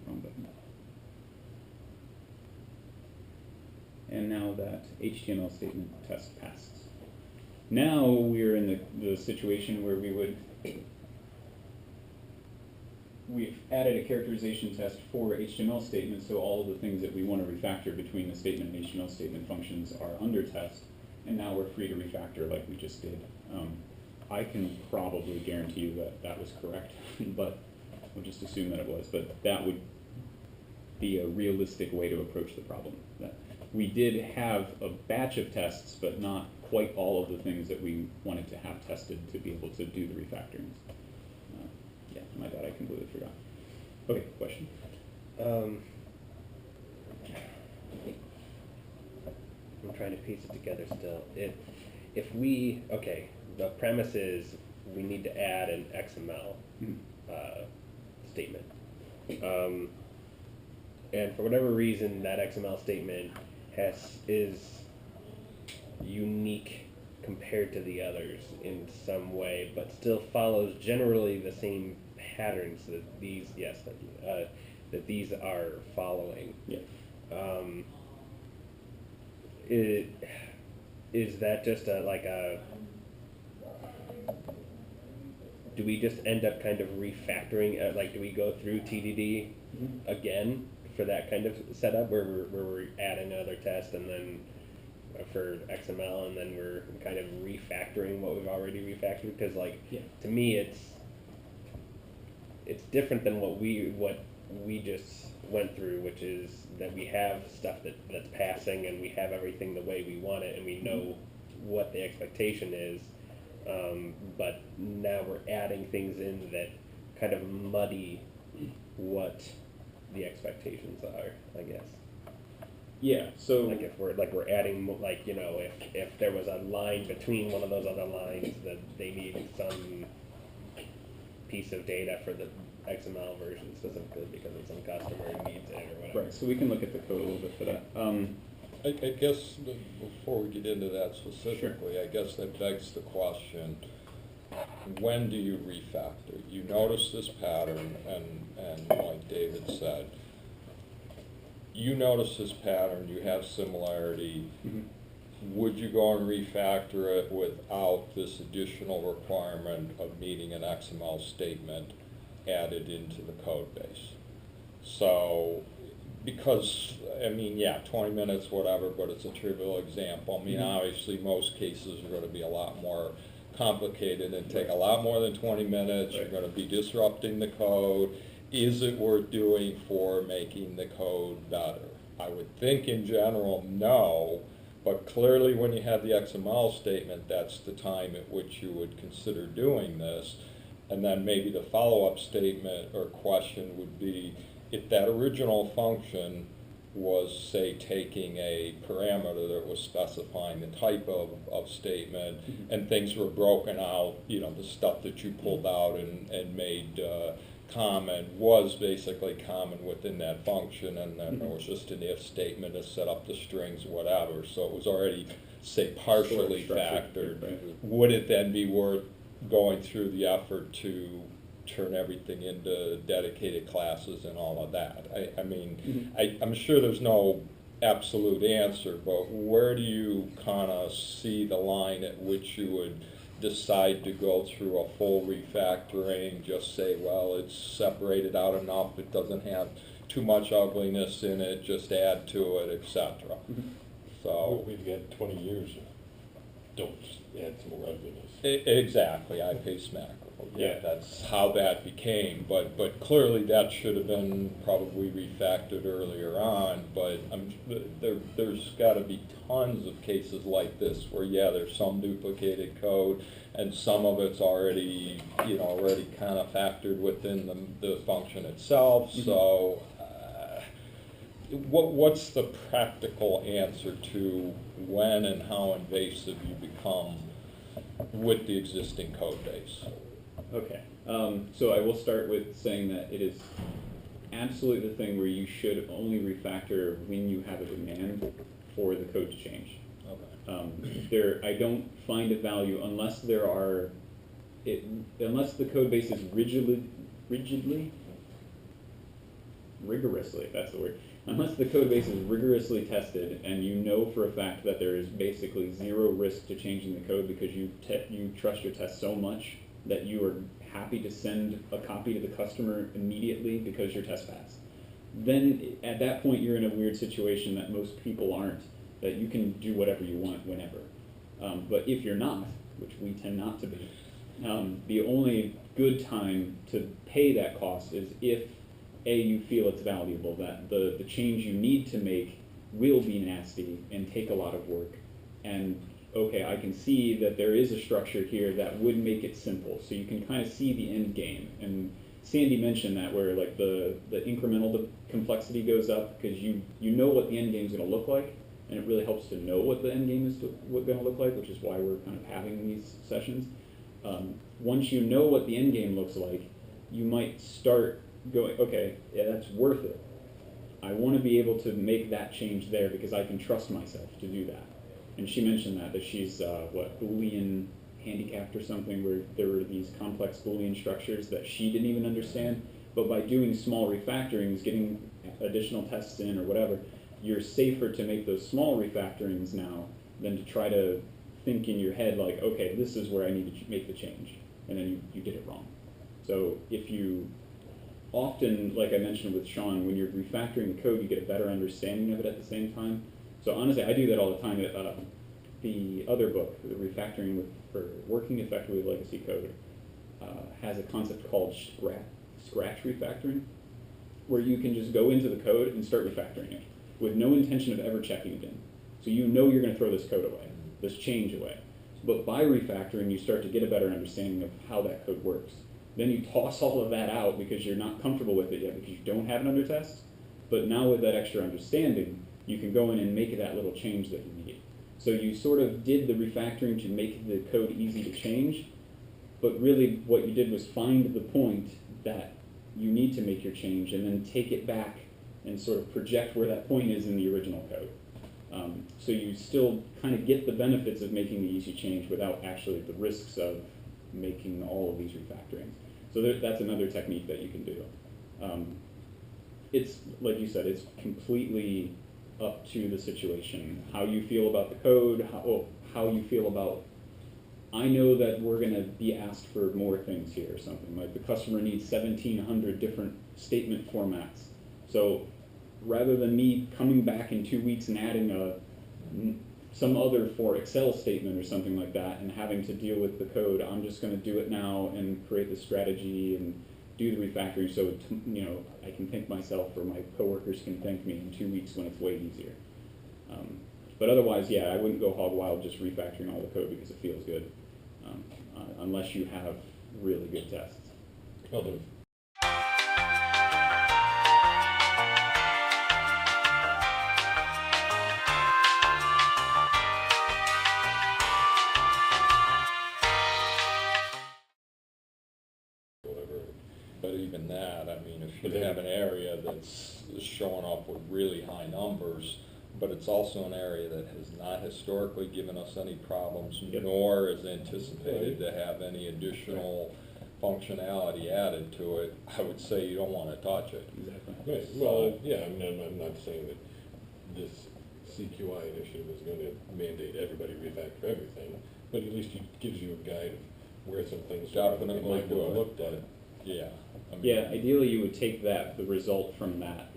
Wrong button. And now that HTML statement test passed. Now we're in the situation where we've added a characterization test for HTML statements, so all of the things that we want to refactor between the statement and HTML statement functions are under test, and now we're free to refactor like we just did. I can probably guarantee you that that was correct, but we'll just assume that it was, but that would be a realistic way to approach the problem. That we did have a batch of tests, but not quite all of the things that we wanted to have tested to be able to do the refactorings. Yeah, my bad, I completely forgot. Okay, question? I'm trying to piece it together still. If we, okay, the premise is we need to add an XML statement. And for whatever reason, that XML statement is unique compared to the others in some way, but still follows generally the same patterns that these, yes, that these are following. Yeah. Is that just do we just end up kind of refactoring, like do we go through TDD again for that kind of setup where we're adding another test and then for XML and then we're kind of refactoring what we've already refactored? Because to me it's different than what we just went through, which is that we have stuff that's passing and we have everything the way we want it and we know what the expectation is, but now we're adding things in that kind of muddy what the expectations are, I guess. Yeah, so Like if we're adding, if there was a line between one of those other lines that they need some piece of data for the XML version specifically because of some customer who needs it or whatever. right, so we can look at the code a little bit for that. I guess before we get into that specifically, I guess that begs the question, when do you refactor? You notice this pattern, and like David said, you notice this pattern, you have similarity. Would you go and refactor it without this additional requirement of needing an XML statement added into the code base? So, because, I mean, yeah, 20 minutes, whatever, but it's a trivial example. I mean, obviously, most cases are going to be a lot more complicated and take a lot more than 20 minutes. You're going to be disrupting the code. Is it worth doing for making the code better? I would think in general, no, but clearly when you have the XML statement, that's the time at which you would consider doing this. And then maybe the follow-up statement or question would be, if that original function was, say, taking a parameter that was specifying the type of statement, and things were broken out, you know, the stuff that you pulled out and made common was basically common within that function, and then there was just an if statement to set up the strings, whatever. So it was already, say, partially factored. Right. Would it then be worth going through the effort to turn everything into dedicated classes and all of that? I mean, I'm sure there's no absolute answer, but where do you kind of see the line at which you would decide to go through a full refactoring, just say, well, it's separated out enough, it doesn't have too much ugliness in it, just add to it, etc. So we've got 20 years of don't add some more ugliness. Exactly, I pay smack. Yeah. That's how that became, but clearly that should have been probably refactored earlier on, but there's got to be tons of cases like this where, yeah, there's some duplicated code and some of it's already, you know, already kind of factored within the function itself. So what's the practical answer to when and how invasive you become with the existing code base? Okay, so I will start with saying that it is absolutely the thing where you should only refactor when you have a demand for the code to change. Okay. I don't find a value unless there are, unless the code base is rigorously, that's the word. Unless the code base is rigorously tested and you know for a fact that there is basically zero risk to changing the code because you trust your test so much that you are happy to send a copy to the customer immediately because your test passed, then at that point you're in a weird situation that most people aren't, that you can do whatever you want whenever. But if you're not, which we tend not to be, the only good time to pay that cost is if you feel it's valuable, that the change you need to make will be nasty and take a lot of work. And okay, I can see that there is a structure here that would make it simple. So you can kind of see the end game. And Sandy mentioned that where like the incremental complexity goes up because you know what the end game is going to look like, and it really helps to know what the end game is going to look like, which is why we're kind of having these sessions. Once you know what the end game looks like, you might start going, okay, yeah, that's worth it. I want to be able to make that change there because I can trust myself to do that. And she mentioned that she's, Boolean handicapped or something, where there were these complex Boolean structures that she didn't even understand. But by doing small refactorings, getting additional tests in or whatever, you're safer to make those small refactorings now than to try to think in your head like, okay, this is where I need to make the change. And then you did it wrong. So if you often, like I mentioned with Sean, when you're refactoring the code, you get a better understanding of it at the same time. So honestly, I do that all the time. The other book, the Refactoring for Working Effectively with Legacy Code, has a concept called scratch refactoring, where you can just go into the code and start refactoring it with no intention of ever checking it in. So you know you're going to throw this code away, this change away. But by refactoring, you start to get a better understanding of how that code works. Then you toss all of that out because you're not comfortable with it yet because you don't have it under test. But now with that extra understanding, you can go in and make that little change that you need. So you sort of did the refactoring to make the code easy to change, but really what you did was find the point that you need to make your change and then take it back and sort of project where that point is in the original code. So you still kind of get the benefits of making the easy change without actually the risks of making all of these refactorings. So that's another technique that you can do. It's, like you said, it's completely up to the situation, how you feel about the code, how you feel about, I know that we're going to be asked for more things here or something, like the customer needs 1,700 different statement formats. So rather than me coming back in 2 weeks and adding some other for Excel statement or something like that and having to deal with the code, I'm just going to do it now and create the strategy and do the refactoring so I can thank myself or my coworkers can thank me in 2 weeks when it's way easier. But otherwise, yeah, I wouldn't go hog wild just refactoring all the code because it feels good, unless you have really good tests. Well, whatever. But even that, I mean, if you have an area that's showing up with really high numbers, but it's also an area that has not historically given us any problems, nor is anticipated to have any additional functionality added to it, I would say you don't want to touch it. Exactly. Right. Well, yeah, I mean, I'm not saying that this CQI initiative is going to mandate everybody refactor everything, but at least it gives you a guide of where some things Definitely might have would, looked at. Yeah. I mean, Yeah, ideally you would take the result from that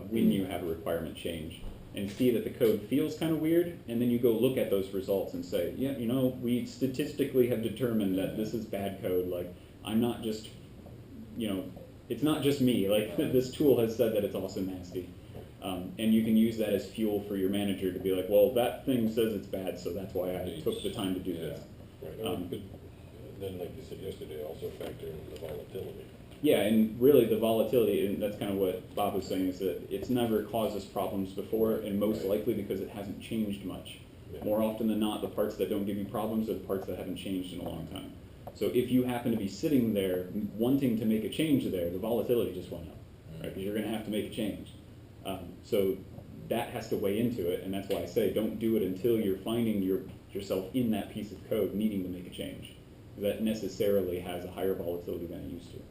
when you have a requirement change and see that the code feels kind of weird, and then you go look at those results and say, yeah, we statistically have determined that this is bad code. Like, I'm not just, it's not just me. Like, this tool has said that it's also nasty. And you can use that as fuel for your manager to be like, well, that thing says it's bad, so that's why I took the time to do this. Right. But then, like you said yesterday, also factor in the volatility. Yeah, and really the volatility, and that's kind of what Bob was saying, is that it's never caused us problems before, and most likely because it hasn't changed much. Yeah. More often than not, the parts that don't give you problems are the parts that haven't changed in a long time. So if you happen to be sitting there wanting to make a change there, the volatility just went up, right? Because you're going to have to make a change. So that has to weigh into it, and that's why I say don't do it until you're finding yourself in that piece of code needing to make a change. That necessarily has a higher volatility than it used to.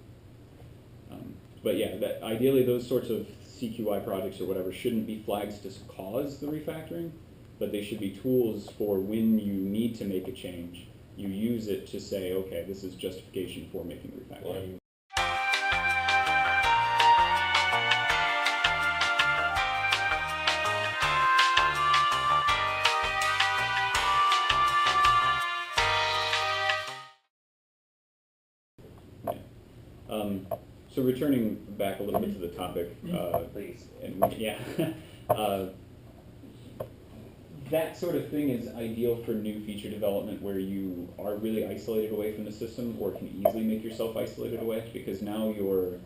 But yeah, ideally those sorts of CQI projects or whatever shouldn't be flags to cause the refactoring, but they should be tools for when you need to make a change. You use it to say, okay, this is justification for making refactoring. Well, I mean, So returning back a little bit to the topic, Please. and yeah, that sort of thing is ideal for new feature development where you are really isolated away from the system, or can easily make yourself isolated away, because now you're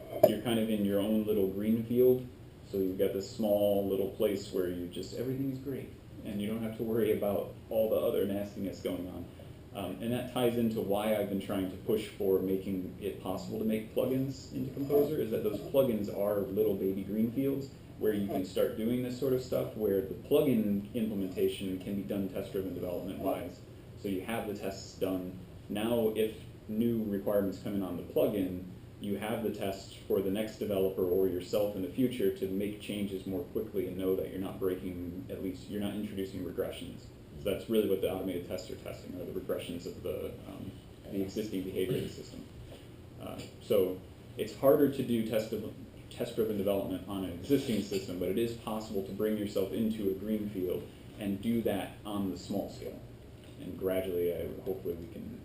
kind of in your own little green field. So you've got this small little place where you just everything's great, and you don't have to worry about all the other nastiness going on. And that ties into why I've been trying to push for making it possible to make plugins into Composer, is that those plugins are little baby green fields where you can start doing this sort of stuff, where the plugin implementation can be done test-driven development-wise. So you have the tests done. Now if new requirements come in on the plugin, you have the tests for the next developer or yourself in the future to make changes more quickly and know that you're not breaking, at least you're not introducing regressions. So that's really what the automated tests are testing, are the regressions of the existing behavior of the system. So it's harder to do test-driven development on an existing system, but it is possible to bring yourself into a green field and do that on the small scale. And gradually, hopefully we can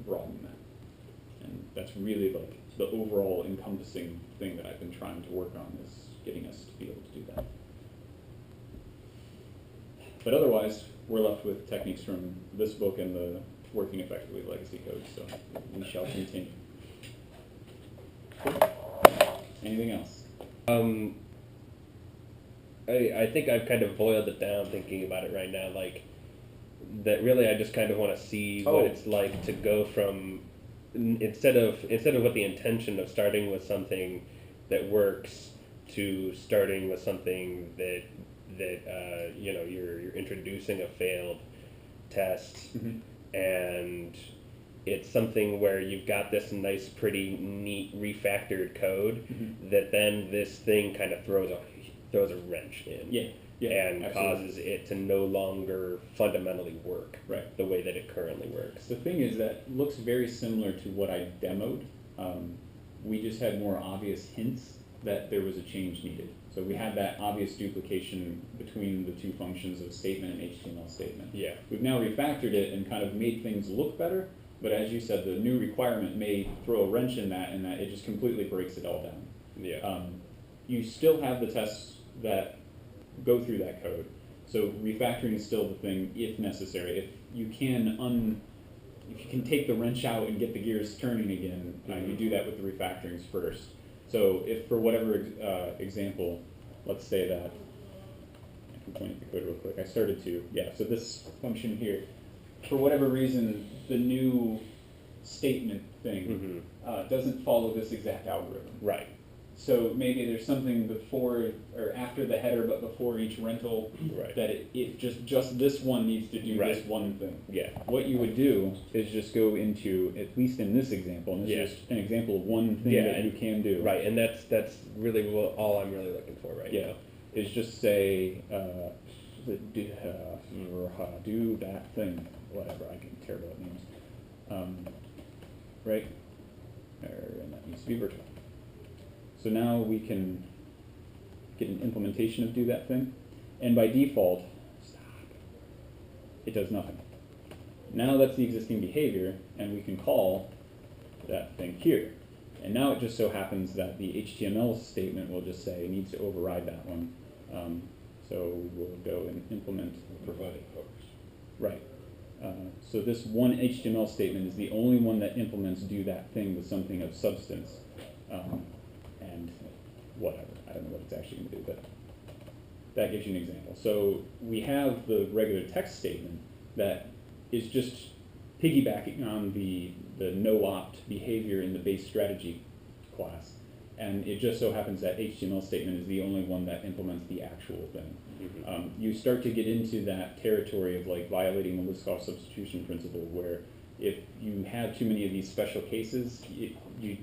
broaden that. And that's really like the overall encompassing thing that I've been trying to work on, is getting us to be able to do that. But otherwise, we're left with techniques from this book and the working effectively legacy code, so we shall continue. Cool. Anything else? I think I've kind of boiled it down thinking about it right now, like that really I just kind of want to see what it's like to go from instead of what the intention of starting with something that works to starting with something that you know, you're introducing a failed test, and it's something where you've got this nice, pretty neat refactored code that then this thing kind of throws a wrench in, and absolutely. causes it to no longer fundamentally work Right. the way that it currently works. The thing is that looks very similar to what I demoed. We just had more obvious hints that there was a change needed. So we had that obvious duplication between the two functions of statement and HTML statement. Yeah. We've now refactored it and kind of made things look better, but as you said, the new requirement may throw a wrench in that, and that it just completely breaks it all down. Yeah. You still have the tests that go through that code. So refactoring is still the thing if necessary. If you can take the wrench out and get the gears turning again, you do that with the refactorings first. So if for whatever example, let's say that, I can point at the code real quick, I started to, so this function here, for whatever reason, the new statement thing doesn't follow this exact algorithm. Right. So maybe there's something before or after the header, but before each rental, that it just this one needs to do this one thing. Yeah. What you would do is just go into, at least in this example, and this is just an example of one thing that you can do. Right, and that's really all I'm really looking for right now. Is just say, do that thing, whatever, I can terrible at names. Right? And that needs to be virtual. So now we can get an implementation of do that thing, and by default, it does nothing. Now that's the existing behavior, and we can call that thing here. And now it just so happens that the HTML statement will just say it needs to override that one. So we'll go and implement provided folks. Right. So this one HTML statement is the only one that implements do that thing with something of substance. And whatever, I don't know what it's actually going to do, but that gives you an example. So we have the regular text statement that is just piggybacking on the the no-opt behavior in the base strategy class. And it just so happens that HTML statement is the only one that implements the actual thing. You start to get into that territory of like violating the list-cost substitution principle, where if you have too many of these special cases, you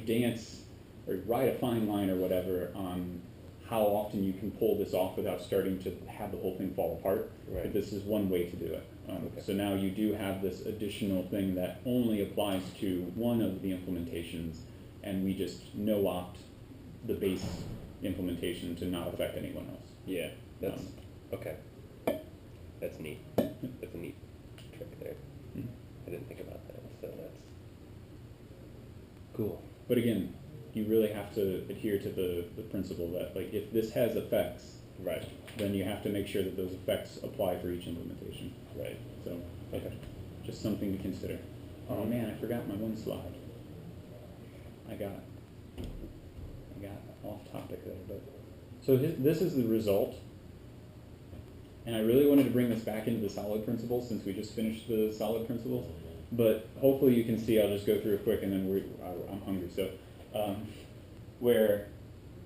dance or ride a fine line or whatever on how often you can pull this off without starting to have the whole thing fall apart. Right. But this is one way to do it. Okay. So now you do have this additional thing that only applies to one of the implementations, and we just no-opt the base implementation to not affect anyone else. Yeah, that's, okay. That's neat. That's a neat trick there. Mhm. I didn't think about that, so that's cool. But again, you really have to adhere to the principle that, like, if this has effects, Right, then you have to make sure that those effects apply for each implementation. right. So, okay, just something to consider. Oh man, I forgot my one slide. I got off topic there, but so this is the result. And I really wanted to bring this back into the solid principles since we just finished the solid principles. But hopefully you can see, I'll just go through it quick and then I'm hungry. So, where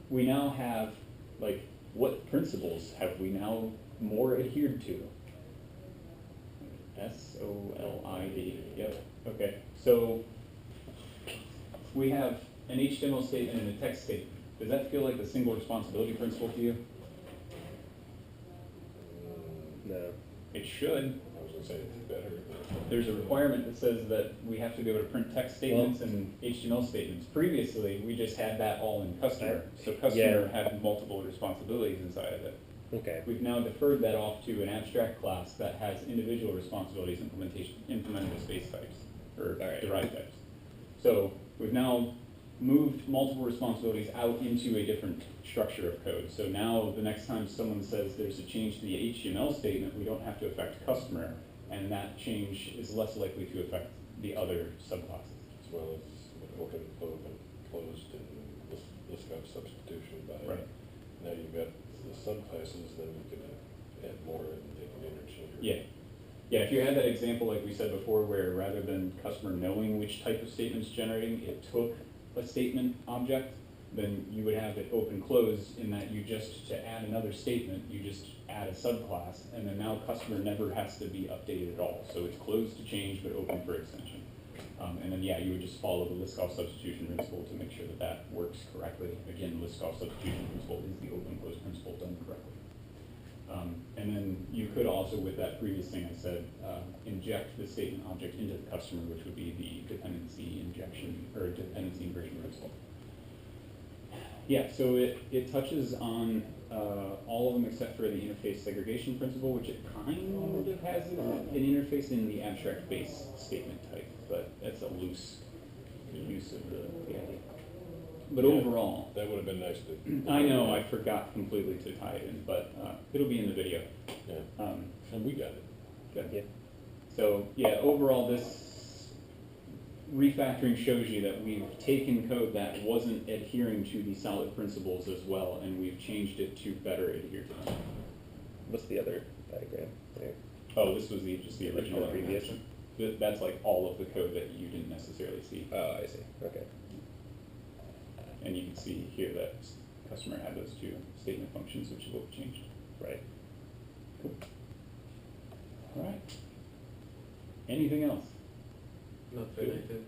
we now have, like, what principles have we now more adhered to? SOLID, yep, okay. So we have an HTML statement and a text statement. Does that feel like the single responsibility principle to you? No. It should. I was gonna say it's better, but There's a requirement that says that we have to be able to print text statements and HTML statements. Previously, we just had that all in customer. So customer had multiple responsibilities inside of it. Okay. We've now deferred that off to an abstract class that has individual responsibilities implemented as base types, or Alright. derived types. So we've now moved multiple responsibilities out into a different structure of code. So now the next time someone says there's a change to the HTML statement, we don't have to affect customer, and that change is less likely to affect the other subclasses. as well as open, closed, and this kind of substitution by. Right. Now you've got the subclasses, then you can add more and they can interchange. Yeah. Yeah, if you had that example like we said before, where rather than customer knowing which type of statement's generating, it took a statement object, then you would have it open close in that you just, to add another statement, you just add a subclass, and then now customer never has to be updated at all. So it's closed to change, but open for extension. And then, yeah, you would just follow the list-cost substitution principle to make sure that that works correctly. Again, list-cost substitution principle is the open-close principle done correctly. And then you could also, with that previous thing I said, inject the statement object into the customer, which would be the dependency injection, or dependency inversion principle. Yeah, so it touches on all of them except for the interface segregation principle, which it kind of has an interface in the abstract base statement type, but that's a loose use of the idea. But Yeah, overall, that would have been nice to. I know I forgot completely to tie it in, but it'll be in the video. Yeah, and we got it. Good. Yeah. So yeah, overall this refactoring shows you that we've taken code that wasn't adhering to the solid principles as well, and we've changed it to better adhere to them. What's the other diagram there? Oh, this was just the original Previous. animation. That's like all of the code that you didn't necessarily see. Oh, I see. Okay. And you can see here that customer had those two statement functions, which is what we changed. Right. Cool. All right. Anything else? Not related.